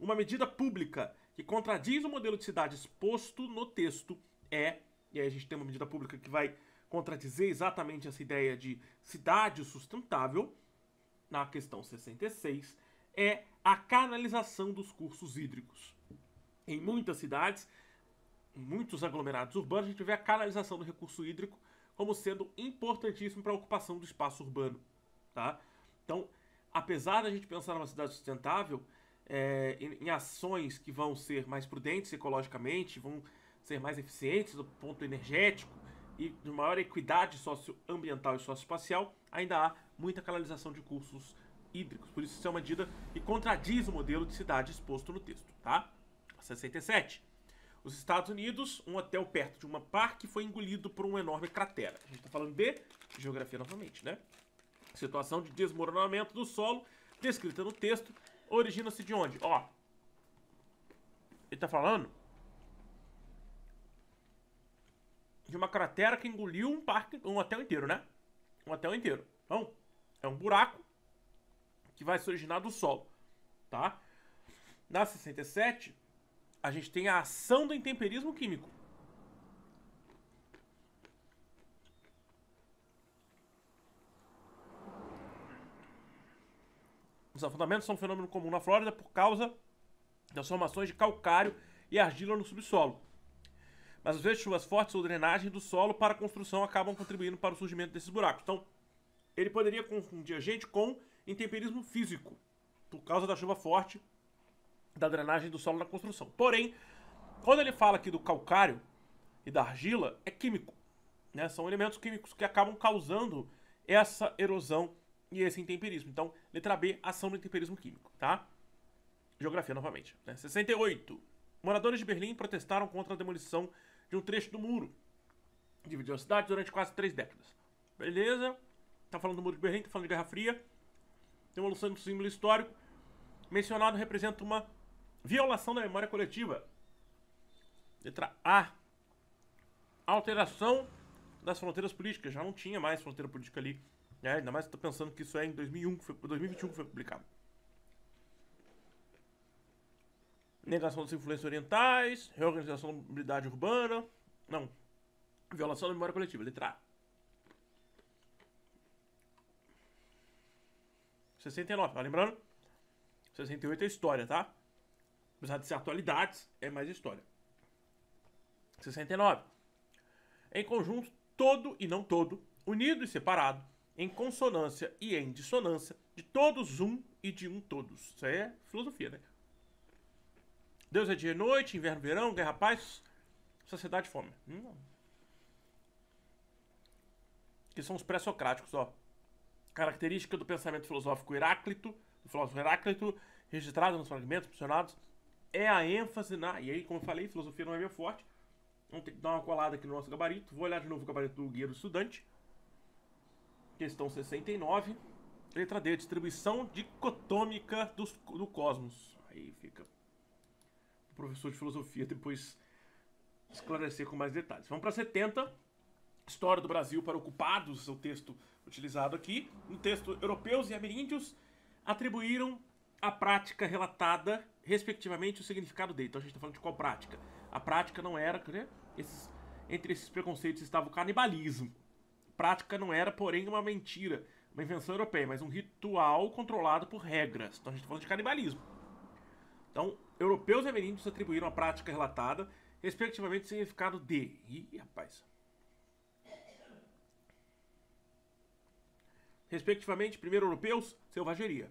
Uma medida pública que contradiz o modelo de cidade exposto no texto e aí a gente tem uma medida pública que vai contradizer exatamente essa ideia de cidade sustentável, na questão 66, é a canalização dos cursos hídricos. Em muitas cidades, em muitos aglomerados urbanos, a gente vê a canalização do recurso hídrico como sendo importantíssimo para a ocupação do espaço urbano, tá? Então, apesar da gente pensar numa cidade sustentável, em ações que vão ser mais prudentes ecologicamente, vão ser mais eficientes do ponto energético e de maior equidade socioambiental e socioespacial, ainda há muita canalização de cursos hídricos. Por isso é uma medida que contradiz o modelo de cidade exposto no texto, tá? 67. Os Estados Unidos, um hotel perto de uma parque foi engolido por uma enorme cratera. A gente está falando de geografia novamente, né? Situação de desmoronamento do solo, descrita no texto, origina-se de onde? Ó, ele está falando de uma cratera que engoliu um hotel inteiro, né? Um hotel inteiro. Então, é um buraco que vai se originar do solo, tá? Na 67, a gente tem a ação do intemperismo químico. Os afundamentos são um fenômeno comum na Flórida por causa das formações de calcário e argila no subsolo. Mas às vezes chuvas fortes ou drenagem do solo para a construção acabam contribuindo para o surgimento desses buracos. Então, ele poderia confundir a gente com intemperismo físico, por causa da chuva forte, da drenagem do solo na construção. Porém, quando ele fala aqui do calcário e da argila, é químico, né? São elementos químicos que acabam causando essa erosão e esse intemperismo. Então, letra B, ação do intemperismo químico, tá? Geografia novamente, né? 68. Moradores de Berlim protestaram contra a demolição de um trecho do muro. Dividiu a cidade durante quase 3 décadas. Beleza? Tá falando do muro de Berlim, tá falando de Guerra Fria. Demolição do símbolo histórico. Mencionado representa uma violação da memória coletiva. Letra A. Alteração das fronteiras políticas. Já não tinha mais fronteira política ali. Ainda mais que eu tô pensando que isso é em 2021 que foi publicado. Negação das influências orientais. Reorganização da mobilidade urbana. Não. Violação da memória coletiva. Letra A. 69. Lembrando? 68 é história, tá? Apesar de ser atualidades, é mais história. 69. Em conjunto, todo e não todo, unido e separado, em consonância e em dissonância, de todos um e de um todos. Isso aí é filosofia, né? Deus é dia e noite, inverno, verão, guerra, paz, sociedade, fome. Que são os pré-socráticos, ó. Característica do pensamento filosófico Heráclito, do filósofo Heráclito, registrado nos fragmentos mencionados, é a ênfase na... E aí, como eu falei, filosofia não é meu forte. Vamos ter que dar uma colada aqui no nosso gabarito. Vou olhar de novo o gabarito do Guia do Estudante. Questão 69. Letra D, distribuição dicotômica do cosmos. Aí fica o professor de filosofia depois esclarecer com mais detalhes. Vamos para 70. História do Brasil para ocupados, o texto utilizado aqui. No texto, europeus e ameríndios atribuíram à prática relatada, respectivamente, o significado dele. Então a gente está falando de qual prática? A prática não era, né? Entre esses preconceitos estava o canibalismo. Prática não era, porém, uma mentira, uma invenção europeia, mas um ritual controlado por regras. Então a gente está falando de canibalismo. Então, europeus e ameríndios atribuíram à prática relatada, respectivamente, significado de... Ih, rapaz. Respectivamente, primeiro europeus, selvageria.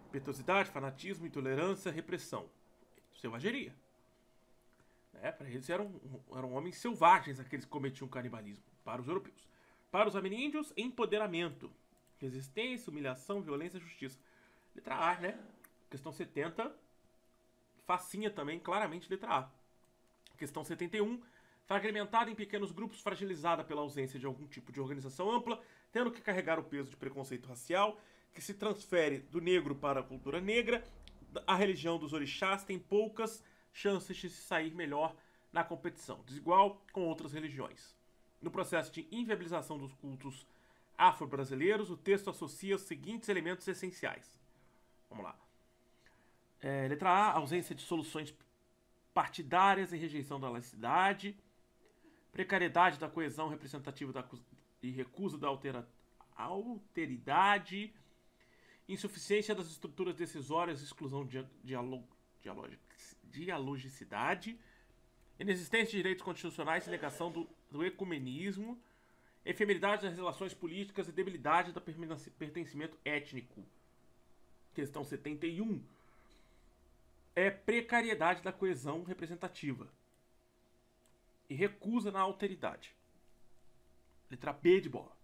Impetuosidade, fanatismo, intolerância, repressão. Selvageria. Para eles eram homens selvagens aqueles que cometiam canibalismo. Para os europeus. Para os ameríndios, empoderamento. Resistência, humilhação, violência, justiça. Letra A, né? Questão 70. Facinha também, claramente letra A. Questão 71. Fragmentada em pequenos grupos, fragilizada pela ausência de algum tipo de organização ampla, tendo que carregar o peso de preconceito racial, que se transfere do negro para a cultura negra, a religião dos orixás tem poucas chances de se sair melhor na competição, desigual com outras religiões. No processo de inviabilização dos cultos afro-brasileiros, o texto associa os seguintes elementos essenciais. Vamos lá. Letra A, ausência de soluções partidárias e rejeição da laicidade, precariedade da coesão representativa e recusa da alteridade, insuficiência das estruturas decisórias, exclusão de dialogicidade, inexistência de direitos constitucionais e negação do ecumenismo, efemeridade das relações políticas e debilidade do pertencimento étnico. Questão 71. Precariedade da coesão representativa e recusa na alteridade. Letra B de bola.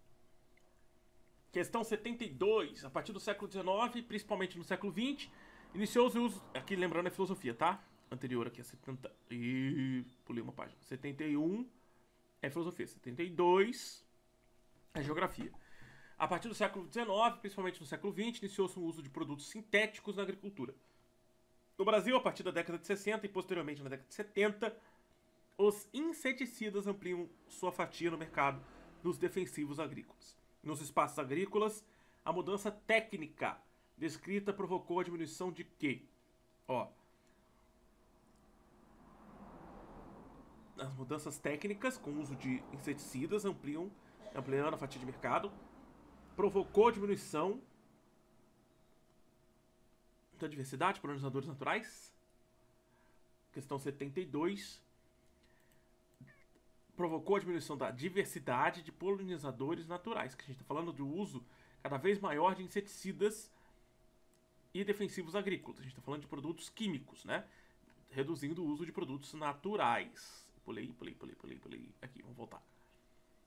Questão 72. A partir do século XIX, principalmente no século XX, iniciou-se o uso... Aqui lembrando a filosofia, tá? Anterior aqui a 70... pulei uma página. 71 é filosofia. 72 é geografia. A partir do século XIX, principalmente no século XX, iniciou-se o uso de produtos sintéticos na agricultura. No Brasil, a partir da década de 60 e posteriormente na década de 70, os inseticidas ampliam sua fatia no mercado dos defensivos agrícolas. Nos espaços agrícolas, a mudança técnica descrita provocou a diminuição de quê? As mudanças técnicas com o uso de inseticidas ampliando a fatia de mercado, provocou a diminuição da diversidade de polinizadores naturais. Questão 72. Provocou a diminuição da diversidade de polinizadores naturais. Que a gente está falando do uso cada vez maior de inseticidas e defensivos agrícolas. A gente está falando de produtos químicos, né? Reduzindo o uso de produtos naturais. Pulei. Aqui, vamos voltar.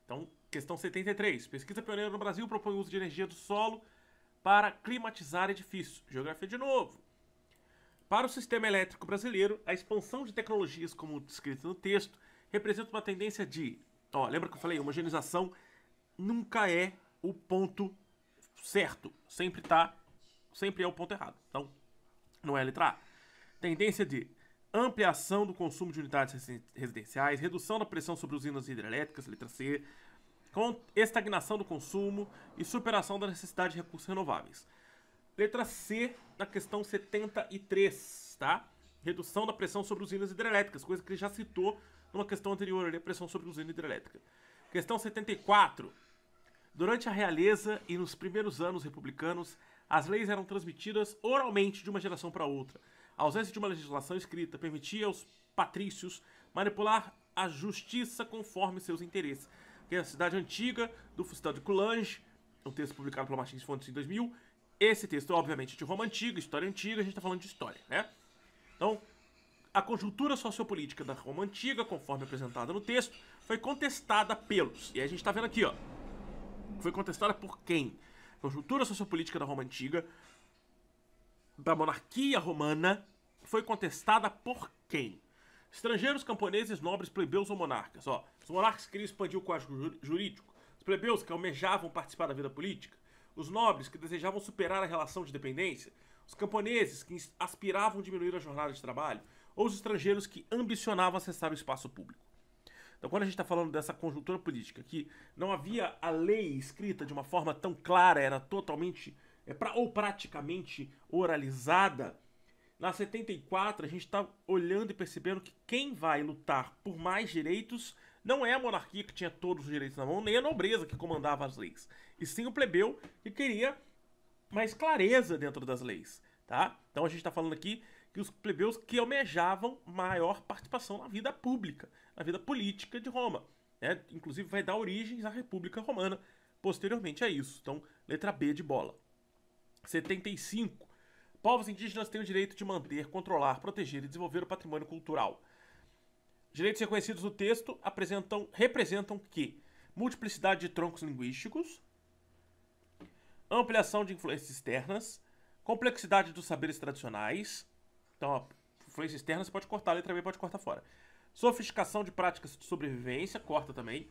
Então, questão 73. Pesquisa pioneira no Brasil propõe o uso de energia do solo para climatizar edifícios. Geografia de novo. Para o sistema elétrico brasileiro, a expansão de tecnologias, como descrito no texto, representa uma tendência de... lembra que eu falei? Homogeneização nunca é o ponto certo. Sempre é o ponto errado. Então, não é a letra A. Tendência de ampliação do consumo de unidades residenciais, redução da pressão sobre usinas hidrelétricas, letra C, com estagnação do consumo e superação da necessidade de recursos renováveis. Letra C, na questão 73, tá? Redução da pressão sobre usinas hidrelétricas, coisa que ele já citou numa questão anterior, ali, a pressão sobre usina hidrelétrica. Questão 74. Durante a realeza e nos primeiros anos republicanos, as leis eram transmitidas oralmente de uma geração para outra. A ausência de uma legislação escrita permitia aos patrícios manipular a justiça conforme seus interesses. Que é a cidade antiga do Fustel de Coulanges, um texto publicado pela Martins Fontes em 2000. Esse texto, obviamente, de Roma Antiga, história antiga, a gente está falando de história, né? Então, a conjuntura sociopolítica da Roma Antiga, conforme apresentada no texto, foi contestada pelos... E aí a gente está vendo aqui, foi contestada por quem? A conjuntura sociopolítica da Roma Antiga, da monarquia romana, foi contestada por quem? Estrangeiros, camponeses, nobres, plebeus ou monarcas. Os monarcas queriam expandir o código jurídico. Os plebeus que almejavam participar da vida política. Os nobres que desejavam superar a relação de dependência. Os camponeses que aspiravam diminuir a jornada de trabalho. Ou os estrangeiros que ambicionavam acessar o espaço público. Então, quando a gente está falando dessa conjuntura política, que não havia a lei escrita de uma forma tão clara, era totalmente... ou praticamente oralizada, na 74 a gente está olhando e percebendo que quem vai lutar por mais direitos não é a monarquia que tinha todos os direitos na mão, nem a nobreza que comandava as leis, e sim o plebeu que queria mais clareza dentro das leis, tá? Então a gente está falando aqui que que os plebeus que almejavam maior participação na vida pública, na vida política de Roma. Né? Inclusive vai dar origens à República Romana posteriormente a isso. Então, letra B de bola. 75. Povos indígenas têm o direito de manter, controlar, proteger e desenvolver o patrimônio cultural. Direitos reconhecidos no texto representam que multiplicidade de troncos linguísticos, ampliação de influências externas, complexidade dos saberes tradicionais. Então, ó, influência externa você pode cortar, a letra B pode cortar fora. Sofisticação de práticas de sobrevivência, corta também.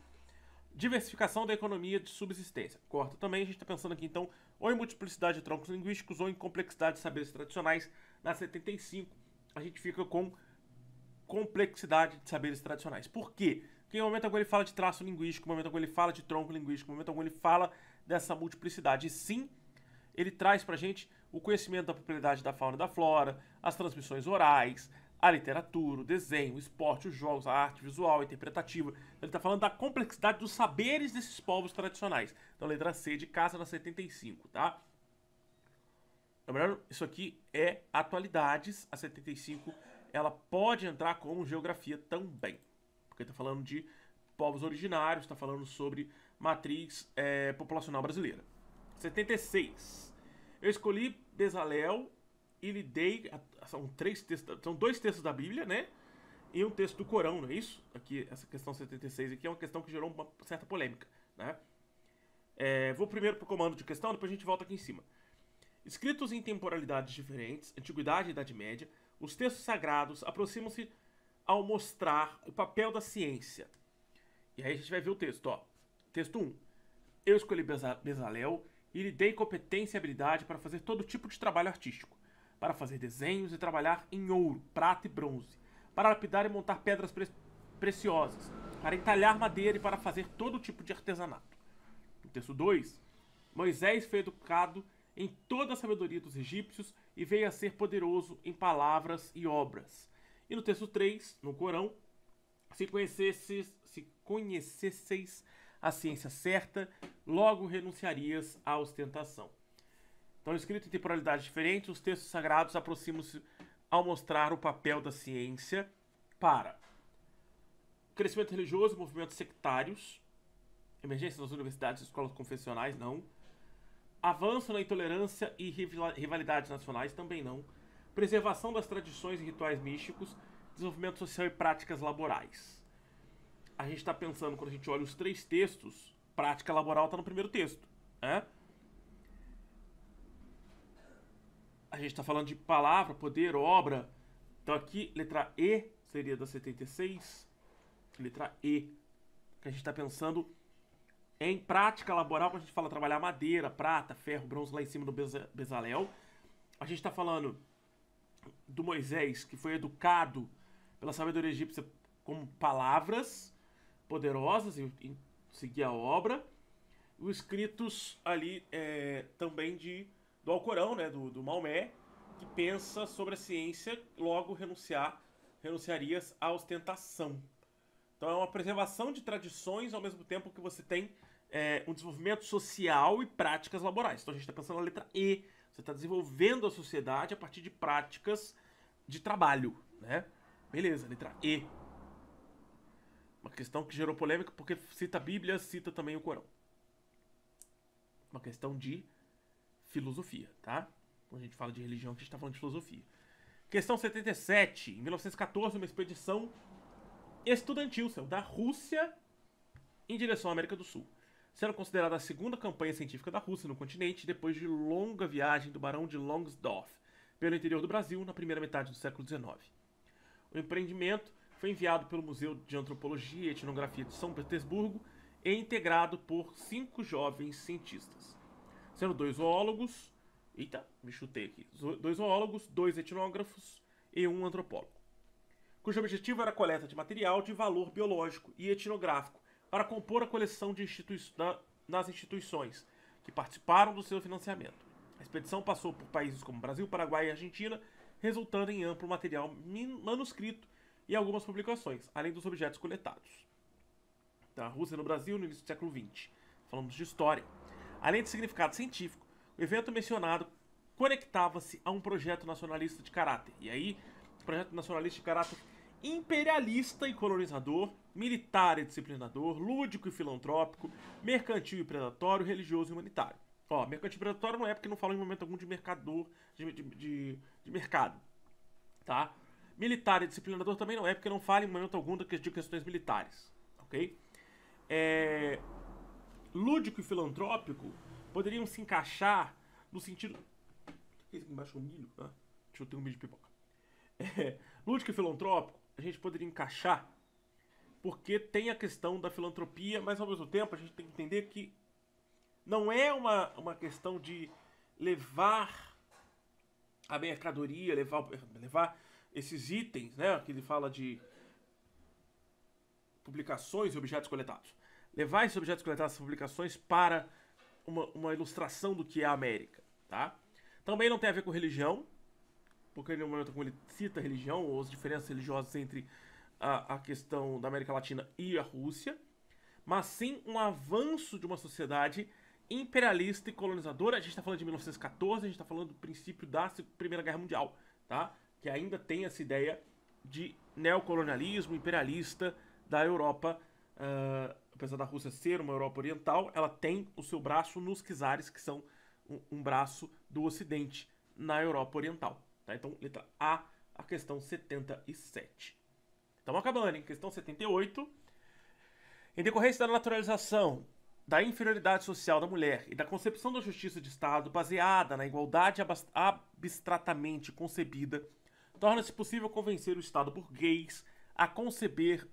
Diversificação da economia de subsistência, corta também. A gente está pensando aqui, então, ou em multiplicidade de troncos linguísticos ou em complexidade de saberes tradicionais. Na 75, a gente fica com complexidade de saberes tradicionais. Por quê? Porque em momento algum ele fala de traço linguístico, em momento algum ele fala de tronco linguístico, em momento algum ele fala dessa multiplicidade. E sim, ele traz pra gente o conhecimento da propriedade da fauna e da flora, as transmissões orais, a literatura, o desenho, o esporte, os jogos, a arte visual, a interpretativa. Ele está falando da complexidade dos saberes desses povos tradicionais. Então, letra C de casa na 75, tá? Lembrando, isso aqui é atualidades. A 75, ela pode entrar como geografia também. Porque está falando de povos originários, está falando sobre matriz populacional brasileira. 76. Eu escolhi Bezalel e lhe dei. São dois textos da Bíblia, né? E um texto do Corão, não é isso? Aqui, essa questão 76 aqui é uma questão que gerou uma certa polêmica, né? Vou primeiro pro comando de questão, depois a gente volta aqui em cima. Escritos em temporalidades diferentes, Antiguidade e Idade Média, os textos sagrados aproximam-se ao mostrar o papel da ciência. E aí a gente vai ver o texto, ó. Texto 1. Eu escolhi Bezalel e lhe dei competência e habilidade para fazer todo tipo de trabalho artístico, para fazer desenhos e trabalhar em ouro, prata e bronze, para lapidar e montar pedras preciosas, para entalhar madeira e para fazer todo tipo de artesanato. No texto 2, Moisés foi educado em toda a sabedoria dos egípcios e veio a ser poderoso em palavras e obras. E no texto 3, no Corão, se conhecesseis a ciência certa, logo renunciarias à ostentação. Então, escrito em temporalidades diferentes, os textos sagrados aproximam-se ao mostrar o papel da ciência para crescimento religioso, movimentos sectários, emergência das universidades e escolas confessionais, não. Avanço na intolerância e rivalidades nacionais, também não. Preservação das tradições e rituais místicos, desenvolvimento social e práticas laborais. A gente está pensando, quando a gente olha os três textos, prática laboral está no primeiro texto, né? A gente está falando de palavra, poder, obra. Então aqui, letra E seria da 76. Letra E. Que a gente está pensando em prática laboral, quando a gente fala trabalhar madeira, prata, ferro, bronze lá em cima do Bezalel. A gente está falando do Moisés, que foi educado pela sabedoria egípcia com palavras poderosas e seguir a obra. Os escritos ali também do Alcorão, né, do Maomé, que pensa sobre a ciência, logo renunciarias à ostentação. Então é uma preservação de tradições ao mesmo tempo que você tem um desenvolvimento social e práticas laborais. Então a gente está pensando na letra E. Você está desenvolvendo a sociedade a partir de práticas de trabalho, né? Beleza, letra E. Uma questão que gerou polêmica porque cita a Bíblia, cita também o Corão. Uma questão de filosofia, tá? Quando a gente fala de religião, a gente está falando de filosofia. Questão 77. Em 1914, uma expedição estudantil saiu da Rússia em direção à América do Sul, sendo considerada a segunda campanha científica da Rússia no continente, depois de longa viagem do Barão de Longsdorff pelo interior do Brasil na primeira metade do século XIX. O empreendimento foi enviado pelo Museu de Antropologia e Etnografia de São Petersburgo e integrado por 5 jovens cientistas, sendo 2 zoólogos, 2 zoólogos, 2 etnógrafos e 1 antropólogo, cujo objetivo era a coleta de material de valor biológico e etnográfico para compor a coleção nas instituições que participaram do seu financiamento. A expedição passou por países como Brasil, Paraguai e Argentina, resultando em amplo material manuscrito e algumas publicações, além dos objetos coletados. Então, a Rússia no Brasil no início do século XX. Falamos de história. Além de significado científico, o evento mencionado conectava-se a um projeto nacionalista de caráter. E aí, projeto nacionalista de caráter imperialista e colonizador, militar e disciplinador, lúdico e filantrópico, mercantil e predatório, religioso e humanitário. Ó, mercantil e predatório não é porque não fala em momento algum de mercador, de mercado, tá? Militar e disciplinador também não é porque não fala em momento algum de questões militares, ok? Lúdico e filantrópico poderiam se encaixar no sentido... Aqui embaixo é um milho, tá? Deixa eu ter um milho de pipoca. Lúdico e filantrópico a gente poderia encaixar porque tem a questão da filantropia, mas ao mesmo tempo a gente tem que entender que não é uma questão de levar a mercadoria, levar esses itens, né? Que ele fala de publicações e objetos coletados. Levar esses objetos coletados, essas publicações, para uma ilustração do que é a América, tá? Também não tem a ver com religião, porque no momento como ele cita religião, ou as diferenças religiosas entre a questão da América Latina e a Rússia, mas sim um avanço de uma sociedade imperialista e colonizadora. A gente está falando de 1914, a gente está falando do princípio da Primeira Guerra Mundial, tá? Que ainda tem essa ideia de neocolonialismo imperialista da Europa. Apesar da Rússia ser uma Europa oriental, ela tem o seu braço nos czares, que são um braço do Ocidente na Europa Oriental. Tá? Então, letra A, a questão 77. Estamos acabando, hein? Questão 78. Em decorrência da naturalização da inferioridade social da mulher e da concepção da justiça de Estado baseada na igualdade abstratamente concebida, torna-se possível convencer o Estado burguês a conceber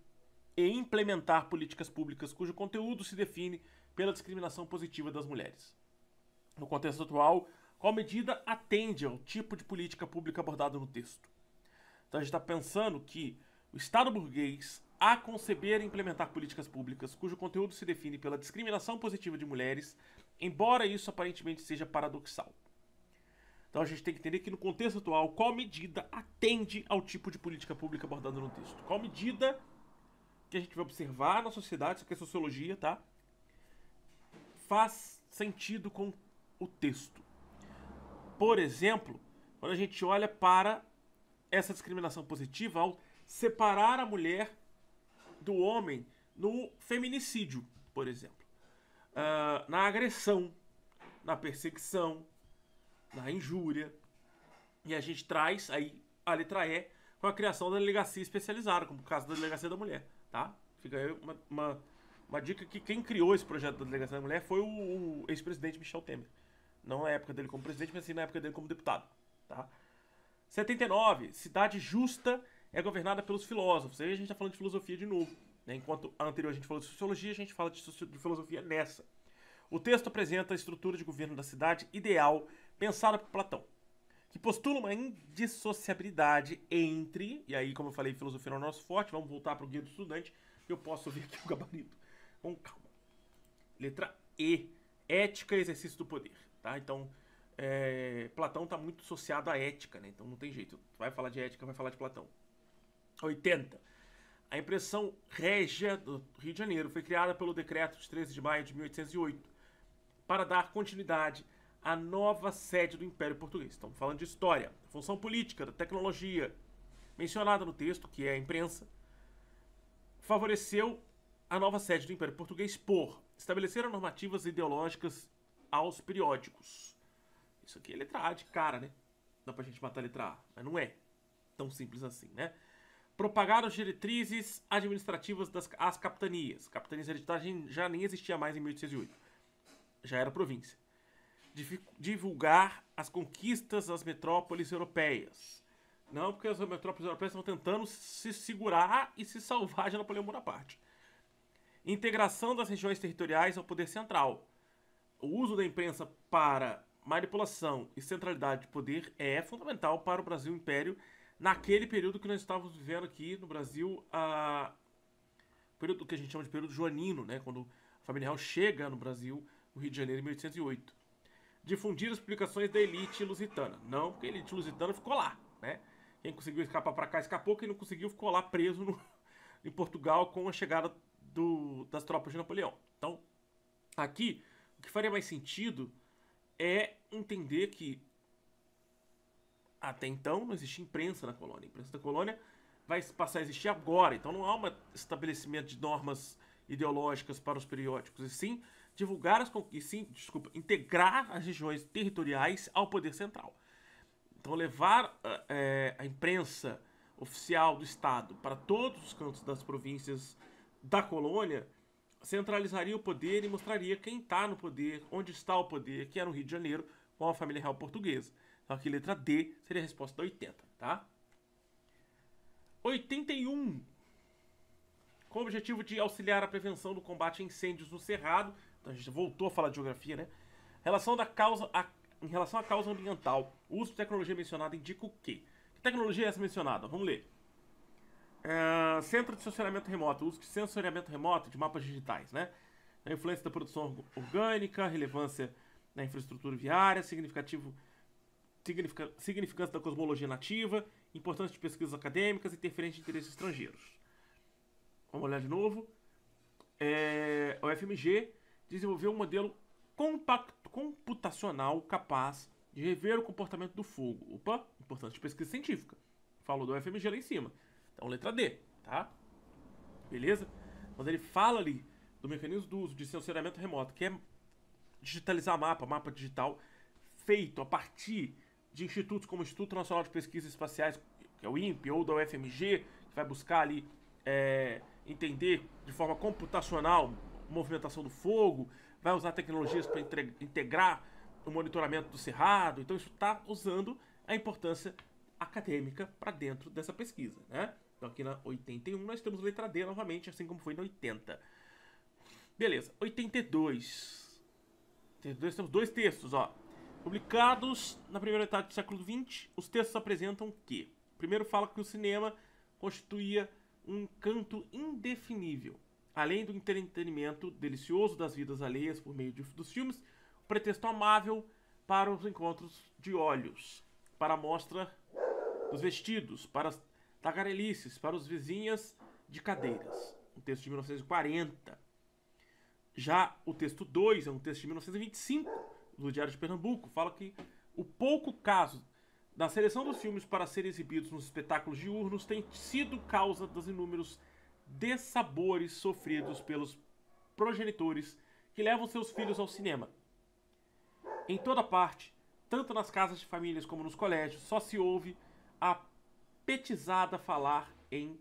e implementar políticas públicas cujo conteúdo se define pela discriminação positiva das mulheres. No contexto atual, qual medida atende ao tipo de política pública abordado no texto? Então a gente está pensando que o Estado burguês, a conceber e implementar políticas públicas cujo conteúdo se define pela discriminação positiva de mulheres, embora isso aparentemente seja paradoxal. Então a gente tem que entender que no contexto atual, qual medida atende ao tipo de política pública abordado no texto? Qual medida que a gente vai observar na sociedade, isso aqui é sociologia, tá? Faz sentido com o texto. Por exemplo, quando a gente olha para essa discriminação positiva ao separar a mulher do homem no feminicídio, por exemplo. Na agressão, na perseguição, na injúria. E a gente traz aí a letra E com a criação da delegacia especializada, como o caso da delegacia da mulher, tá? Fica aí uma dica que quem criou esse projeto da delegacia da mulher foi o ex-presidente Michel Temer. Não na época dele como presidente, mas sim na época dele como deputado, tá? 79. Cidade justa é governada pelos filósofos. Aí a gente está falando de filosofia de novo. Né? Enquanto a anterior a gente falou de sociologia, a gente fala de filosofia nessa. O texto apresenta a estrutura de governo da cidade ideal pensada por Platão, que postula uma indissociabilidade entre... E aí, como eu falei, filosofia não é nosso forte, vamos voltar para o guia do estudante, que eu posso ver aqui o gabarito. Com calma. Letra E. Ética e exercício do poder. Tá? Então, Platão está muito associado à ética, né? Então não tem jeito. Vai falar de ética, vai falar de Platão. 80. A impressão régia do Rio de Janeiro foi criada pelo decreto de 13 de maio de 1808 para dar continuidade à nova sede do Império Português. Estamos falando de história. A função política da tecnologia mencionada no texto, que é a imprensa, favoreceu a nova sede do Império Português por estabelecer normativas ideológicas aos periódicos. Isso aqui é letra A de cara, né? Dá pra gente matar a letra A, mas não é tão simples assim, né? Propagar as diretrizes administrativas às capitanias. Capitanias hereditárias já nem existia mais em 1808. Já era província. Divulgar as conquistas das metrópoles europeias. Não, porque as metrópoles europeias estão tentando se segurar e se salvar de Napoleão Bonaparte. Integração das regiões territoriais ao poder central. O uso da imprensa para manipulação e centralidade de poder é fundamental para o Brasil Império naquele período que nós estávamos vivendo aqui no Brasil, período que a gente chama de período joanino, né? Quando a família real chega no Brasil, no Rio de Janeiro, em 1808. Difundir as publicações da elite lusitana. Não, porque a elite lusitana ficou lá, né? Quem conseguiu escapar para cá, escapou. Quem não conseguiu, ficou lá preso em Portugal com a chegada das tropas de Napoleão. Então, aqui, o que faria mais sentido é entender que Até então não existia imprensa na colônia. A imprensa da colônia vai passar a existir agora. Então não há um estabelecimento de normas ideológicas para os periódicos, e sim divulgar integrar as regiões territoriais ao poder central. Então levar a imprensa oficial do Estado para todos os cantos das províncias da colônia centralizaria o poder e mostraria quem está no poder, onde está o poder, que era no Rio de Janeiro, com a família real portuguesa. Então aqui letra D seria a resposta da 80, tá? 81. Com o objetivo de auxiliar a prevenção do combate a incêndios no Cerrado. Então a gente voltou a falar de geografia, né? Em relação à causa ambiental, o uso de tecnologia mencionada indica o quê? Que tecnologia é essa mencionada? Vamos ler. Centro de sensoriamento remoto, uso de sensoriamento remoto de mapas digitais, né? A influência da produção orgânica, relevância da infraestrutura viária, significância da cosmologia nativa, importância de pesquisas acadêmicas e interferência de interesses estrangeiros. Vamos olhar de novo. O FMG desenvolveu um modelo computacional capaz de rever o comportamento do fogo. Opa, importância de pesquisa científica. Falou do FMG lá em cima. Então, letra D, tá? Beleza? Quando ele fala ali do mecanismo do uso de sensoriamento remoto, que é digitalizar mapa digital, feito a partir de institutos como o Instituto Nacional de Pesquisas Espaciais, que é o INPE, ou da UFMG, que vai buscar ali entender de forma computacional a movimentação do fogo, vai usar tecnologias para integrar o monitoramento do cerrado. Então isso está usando a importância acadêmica para dentro dessa pesquisa, né? Então aqui na 81 nós temos letra D novamente, assim como foi na 80. Beleza, 82. 82 temos dois textos, ó. Publicados na primeira metade do século XX, os textos apresentam que? O primeiro fala que o cinema constituía um encanto indefinível. Além do entretenimento delicioso das vidas alheias por meio dos filmes, o pretexto amável para os encontros de olhos, para a mostra dos vestidos, para as tagarelices, para os vizinhas de cadeiras. Um texto de 1940. Já o texto 2 é um texto de 1925, do Diário de Pernambuco, fala que o pouco caso da seleção dos filmes para serem exibidos nos espetáculos diurnos tem sido causa dos inúmeros dessabores sofridos pelos progenitores que levam seus filhos ao cinema. Em toda parte, tanto nas casas de famílias como nos colégios, só se ouve a petizada falar em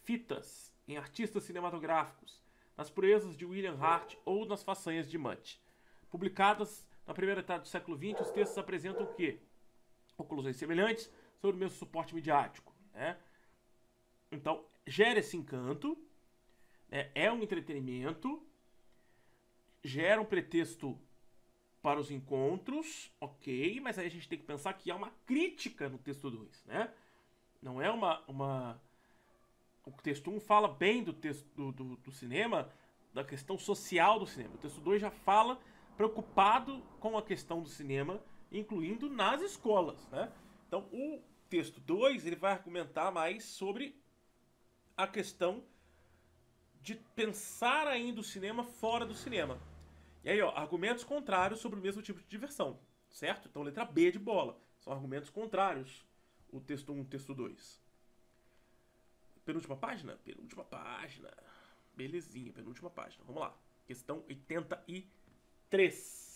fitas, em artistas cinematográficos, nas proezas de William Hart ou nas façanhas de Mutt. Publicadas na primeira metade do século XX, os textos apresentam o quê? Conclusões semelhantes sobre o mesmo suporte midiático, né? Então, gera esse encanto, né? É um entretenimento, gera um pretexto para os encontros, ok, mas aí a gente tem que pensar que há uma crítica no texto 2, né? Não é O texto 1 fala bem do texto do cinema, da questão social do cinema. O texto 2 já fala preocupado com a questão do cinema, incluindo nas escolas, né? Então, o texto 2 ele vai argumentar mais sobre a questão de pensar ainda o cinema fora do cinema. E aí, ó, argumentos contrários sobre o mesmo tipo de diversão, certo? Então, letra B de bola. São argumentos contrários, o texto 1 e o texto 2. Penúltima página? Penúltima página. Belezinha, penúltima página. Vamos lá. Questão 83.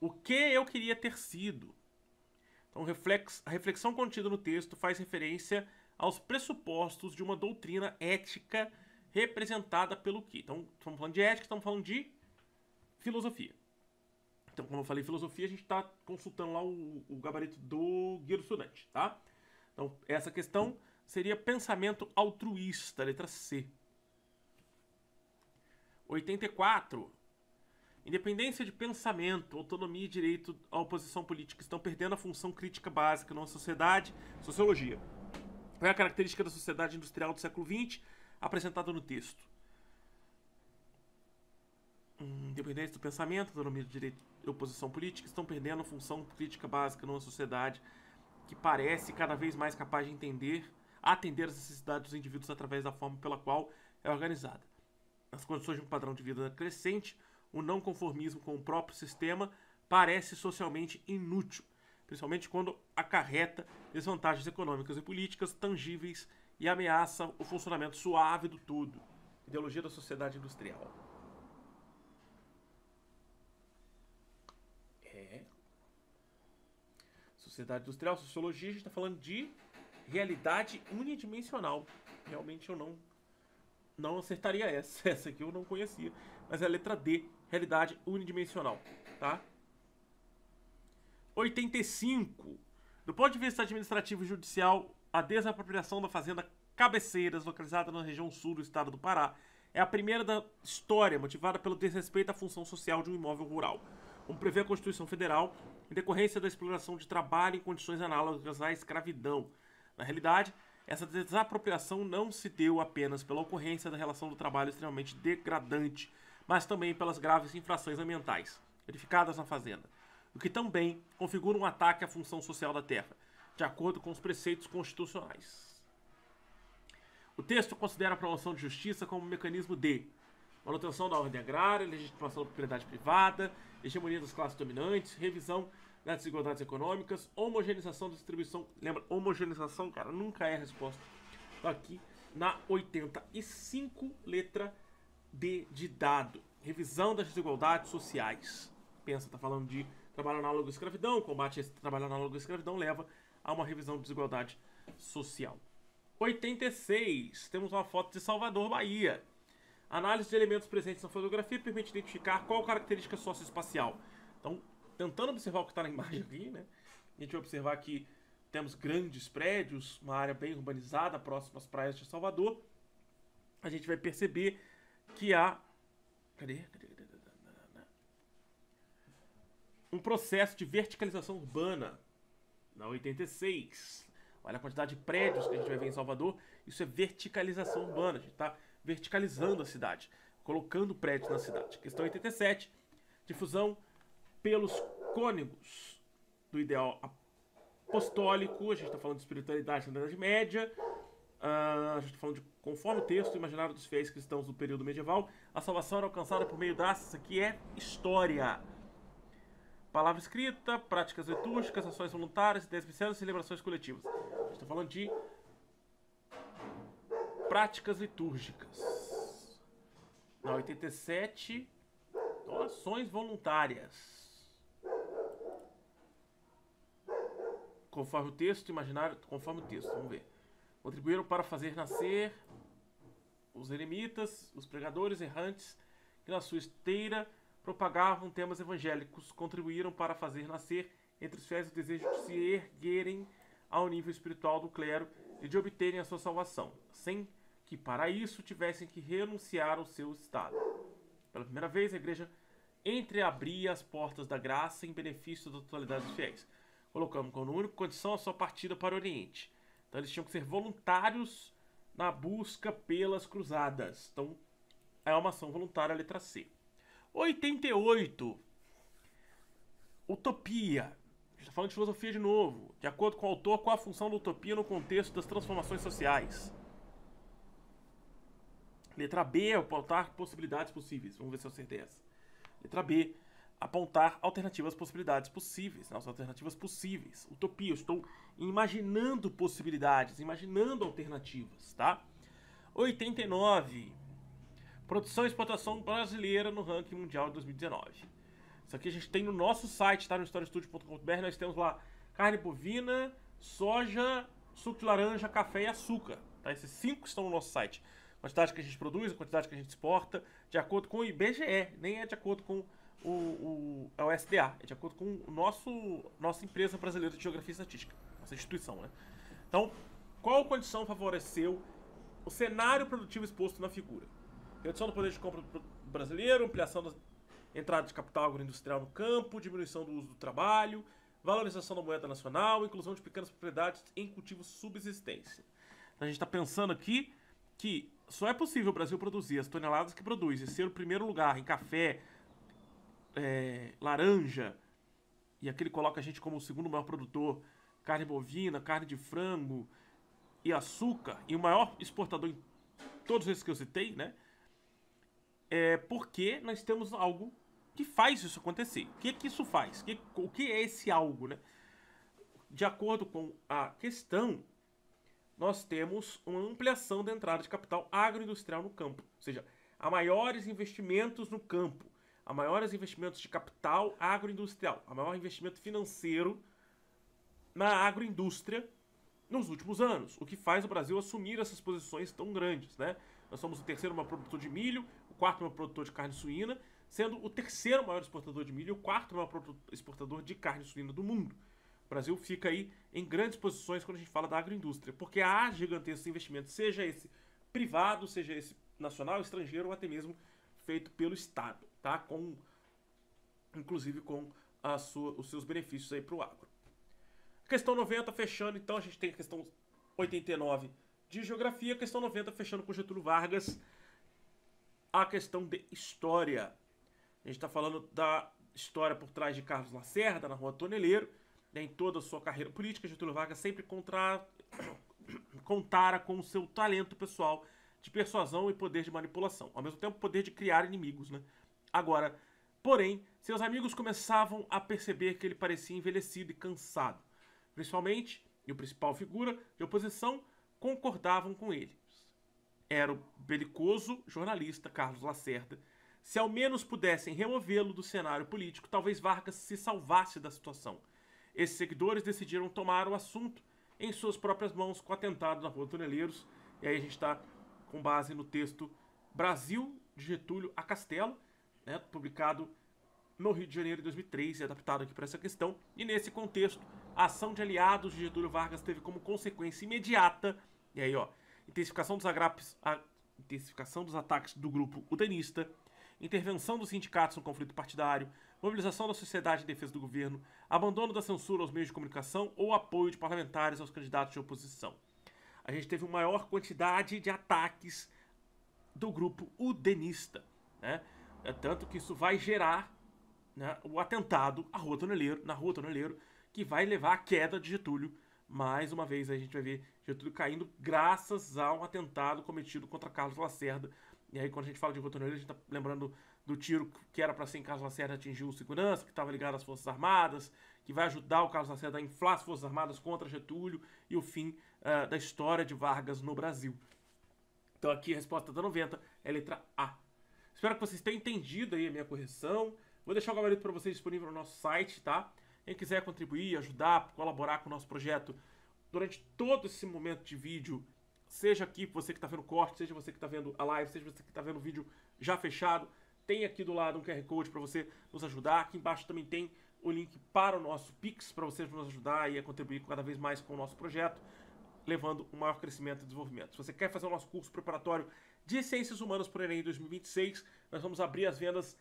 O que eu queria ter sido? Então, a reflexão contida no texto faz referência aos pressupostos de uma doutrina ética representada pelo quê? Então, estamos falando de ética, estamos falando de filosofia. Então, como eu falei filosofia, a gente está consultando lá o gabarito do Guia do Estudante, tá? Então, essa questão seria pensamento altruísta, letra C. 84. Independência de pensamento, autonomia e direito à oposição política estão perdendo a função crítica básica numa sociedade. Sociologia. Qual é a característica da sociedade industrial do século XX apresentada no texto? Independência do pensamento, autonomia de direito e oposição política estão perdendo a função crítica básica numa sociedade que parece cada vez mais capaz de atender as necessidades dos indivíduos através da forma pela qual é organizada. Nas condições de um padrão de vida crescente, o não conformismo com o próprio sistema parece socialmente inútil. principalmente quando acarreta desvantagens econômicas e políticas tangíveis e ameaça o funcionamento suave do todo. Ideologia da sociedade industrial. Sociedade industrial, sociologia, a gente está falando de realidade unidimensional. Realmente eu não acertaria essa. Essa aqui eu não conhecia. Mas é a letra D, realidade unidimensional, tá? 85. Do ponto de vista administrativo e judicial, a desapropriação da fazenda Cabeceiras, localizada na região sul do estado do Pará, é a primeira da história motivada pelo desrespeito à função social de um imóvel rural, como prevê a Constituição Federal, em decorrência da exploração de trabalho em condições análogas à escravidão. Na realidade, essa desapropriação não se deu apenas pela ocorrência da relação do trabalho extremamente degradante, mas também pelas graves infrações ambientais verificadas na fazenda, o que também configura um ataque à função social da terra, de acordo com os preceitos constitucionais. O texto considera a promoção de justiça como um mecanismo de manutenção da ordem agrária, legitimação da propriedade privada, hegemonia das classes dominantes, revisão das desigualdades econômicas, homogeneização da distribuição. Lembra, homogeneização, cara, nunca é a resposta. Tá aqui na 85, letra D de dado. Revisão das desigualdades sociais. Pensa, tá falando de trabalho análogo à escravidão, combate a esse trabalho análogo à escravidão leva a uma revisão de desigualdade social. 86, temos uma foto de Salvador, Bahia. Análise de elementos presentes na fotografia permite identificar qual característica socioespacial. Então, tentando observar o que está na imagem aqui, né? A gente vai observar que temos grandes prédios, uma área bem urbanizada, próxima às praias de Salvador. A gente vai perceber que há um processo de verticalização urbana na 86. Olha a quantidade de prédios que a gente vai ver em Salvador. Isso é verticalização urbana. A gente está verticalizando a cidade, colocando prédios na cidade. Questão 87. Difusão pelos cônegos do ideal apostólico. A gente está falando de espiritualidade na Idade Média. A gente está falando de, conforme o texto imaginário dos fiéis cristãos do período medieval, a salvação era alcançada por meio das... Isso aqui é história. Palavra escrita, práticas litúrgicas, ações voluntárias, ideias missões e celebrações coletivas. A gente está falando de práticas litúrgicas. Na 87, ações voluntárias. Conforme o texto imaginário, conforme o texto, vamos ver. Contribuíram para fazer nascer os eremitas, os pregadores errantes, que na sua esteira propagavam temas evangélicos, contribuíram para fazer nascer entre os fiéis o desejo de se erguerem ao nível espiritual do clero e de obterem a sua salvação, sem que para isso tivessem que renunciar ao seu estado. Pela primeira vez, a igreja entreabria as portas da graça em benefício da totalidade dos fiéis, colocando como única condição a sua partida para o Oriente. Então eles tinham que ser voluntários na busca pelas cruzadas. Então é uma ação voluntária, a letra C. 88. Utopia. A gente está falando de filosofia de novo. De acordo com o autor, qual a função da utopia no contexto das transformações sociais? Letra B, apontar possibilidades possíveis. Vamos ver se eu acertei essa. Letra B, apontar alternativas, possibilidades possíveis. As alternativas possíveis. Utopia, eu estou imaginando possibilidades, imaginando alternativas, tá? 89. Produção e exportação brasileira no ranking mundial de 2019. Isso aqui a gente tem no nosso site, tá? No historiastudio.com.br. Nós temos lá carne bovina, soja, suco de laranja, café e açúcar. Tá? Esses 5 estão no nosso site. A quantidade que a gente produz, a quantidade que a gente exporta, de acordo com o IBGE, nem é de acordo com o SDA, é de acordo com o nossa empresa brasileira de geografia e estatística, nossa instituição, né? Então, qual condição favoreceu o cenário produtivo exposto na figura? Redução do poder de compra brasileiro, ampliação da entrada de capital agroindustrial no campo, diminuição do uso do trabalho, valorização da moeda nacional, inclusão de pequenas propriedades em cultivos subsistência. Então, a gente está pensando aqui que só é possível o Brasil produzir as toneladas que produz e ser o primeiro lugar em café, laranja, e aqui ele coloca a gente como o segundo maior produtor, carne bovina, carne de frango e açúcar, e o maior exportador em todos esses que eu citei, né? É porque nós temos algo que faz isso acontecer. O que é que isso faz? O que é esse algo, né? de acordo com a questão, nós temos uma ampliação da entrada de capital agroindustrial no campo. Ou seja, há maiores investimentos no campo, há maiores investimentos de capital agroindustrial, há maior investimento financeiro na agroindústria nos últimos anos, o que faz o Brasil assumir essas posições tão grandes, né? Nós somos o terceiro maior produtor de milho, o quarto maior produtor de carne suína, sendo o terceiro maior exportador de milho e o quarto maior exportador de carne suína do mundo. O Brasil fica aí em grandes posições quando a gente fala da agroindústria, porque há gigantescos investimentos, seja esse privado, seja esse nacional, estrangeiro ou até mesmo feito pelo Estado, tá? Inclusive com os seus benefícios aí para o agro. Questão 90 fechando, então a gente tem a questão 89 de geografia, questão 90 fechando com Getúlio Vargas, a questão de história. A gente está falando da história por trás de Carlos Lacerda, na Rua Toneleiro, né, em toda a sua carreira política. Getúlio Vargas sempre contara com o seu talento pessoal de persuasão e poder de manipulação, ao mesmo tempo poder de criar inimigos, né? Agora, porém, seus amigos começavam a perceber que ele parecia envelhecido e cansado. Principalmente, e o principal figura de oposição, concordavam com ele. Era o belicoso jornalista Carlos Lacerda. Se ao menos pudessem removê-lo do cenário político, talvez Vargas se salvasse da situação. Esses seguidores decidiram tomar o assunto em suas próprias mãos com o atentado na Rua Toneleiros. E aí a gente está com base no texto Brasil, de Getúlio a Castelo, né, publicado no Rio de Janeiro de 2003 e adaptado aqui para essa questão. E nesse contexto, a ação de aliados de Getúlio Vargas teve como consequência imediata, e aí ó, intensificação dos ataques do grupo udenista, intervenção dos sindicatos no conflito partidário, mobilização da sociedade em defesa do governo, abandono da censura aos meios de comunicação ou apoio de parlamentares aos candidatos de oposição. A gente teve uma maior quantidade de ataques do grupo udenista, né? Tanto que isso vai gerar, né, o atentado na Rua Toneleiro, que vai levar à queda de Getúlio. Mais uma vez a gente vai ver Getúlio caindo graças ao atentado cometido contra Carlos Lacerda. E aí quando a gente fala de Rua Toneleiro, a gente tá lembrando do tiro que era para ser em Carlos Lacerda, atingiu o segurança, que estava ligado às Forças Armadas, que vai ajudar o Carlos Lacerda a inflar as Forças Armadas contra Getúlio e o fim da história de Vargas no Brasil. Então aqui a resposta da 90 é a letra A. Espero que vocês tenham entendido aí a minha correção. Vou deixar o gabarito para vocês disponível no nosso site, tá? Quem quiser contribuir, ajudar, colaborar com o nosso projeto durante todo esse momento de vídeo, seja aqui você que está vendo o corte, seja você que está vendo a live, seja você que está vendo o vídeo já fechado, tem aqui do lado um QR Code para você nos ajudar. Aqui embaixo também tem o link para o nosso Pix, para vocês nos ajudar e a contribuir cada vez mais com o nosso projeto, levando um maior crescimento e desenvolvimento. Se você quer fazer o nosso curso preparatório de Ciências Humanas para o Enem 2026, nós vamos abrir as vendas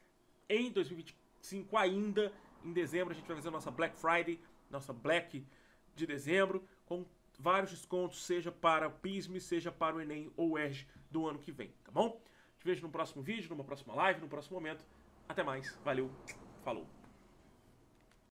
em 2025 ainda. Em dezembro a gente vai fazer a nossa Black Friday, nossa Black de dezembro, com vários descontos, seja para o PISM, seja para o Enem ou o ERJ do ano que vem, tá bom? Te vejo no próximo vídeo, numa próxima live, no próximo momento. Até mais, valeu, falou!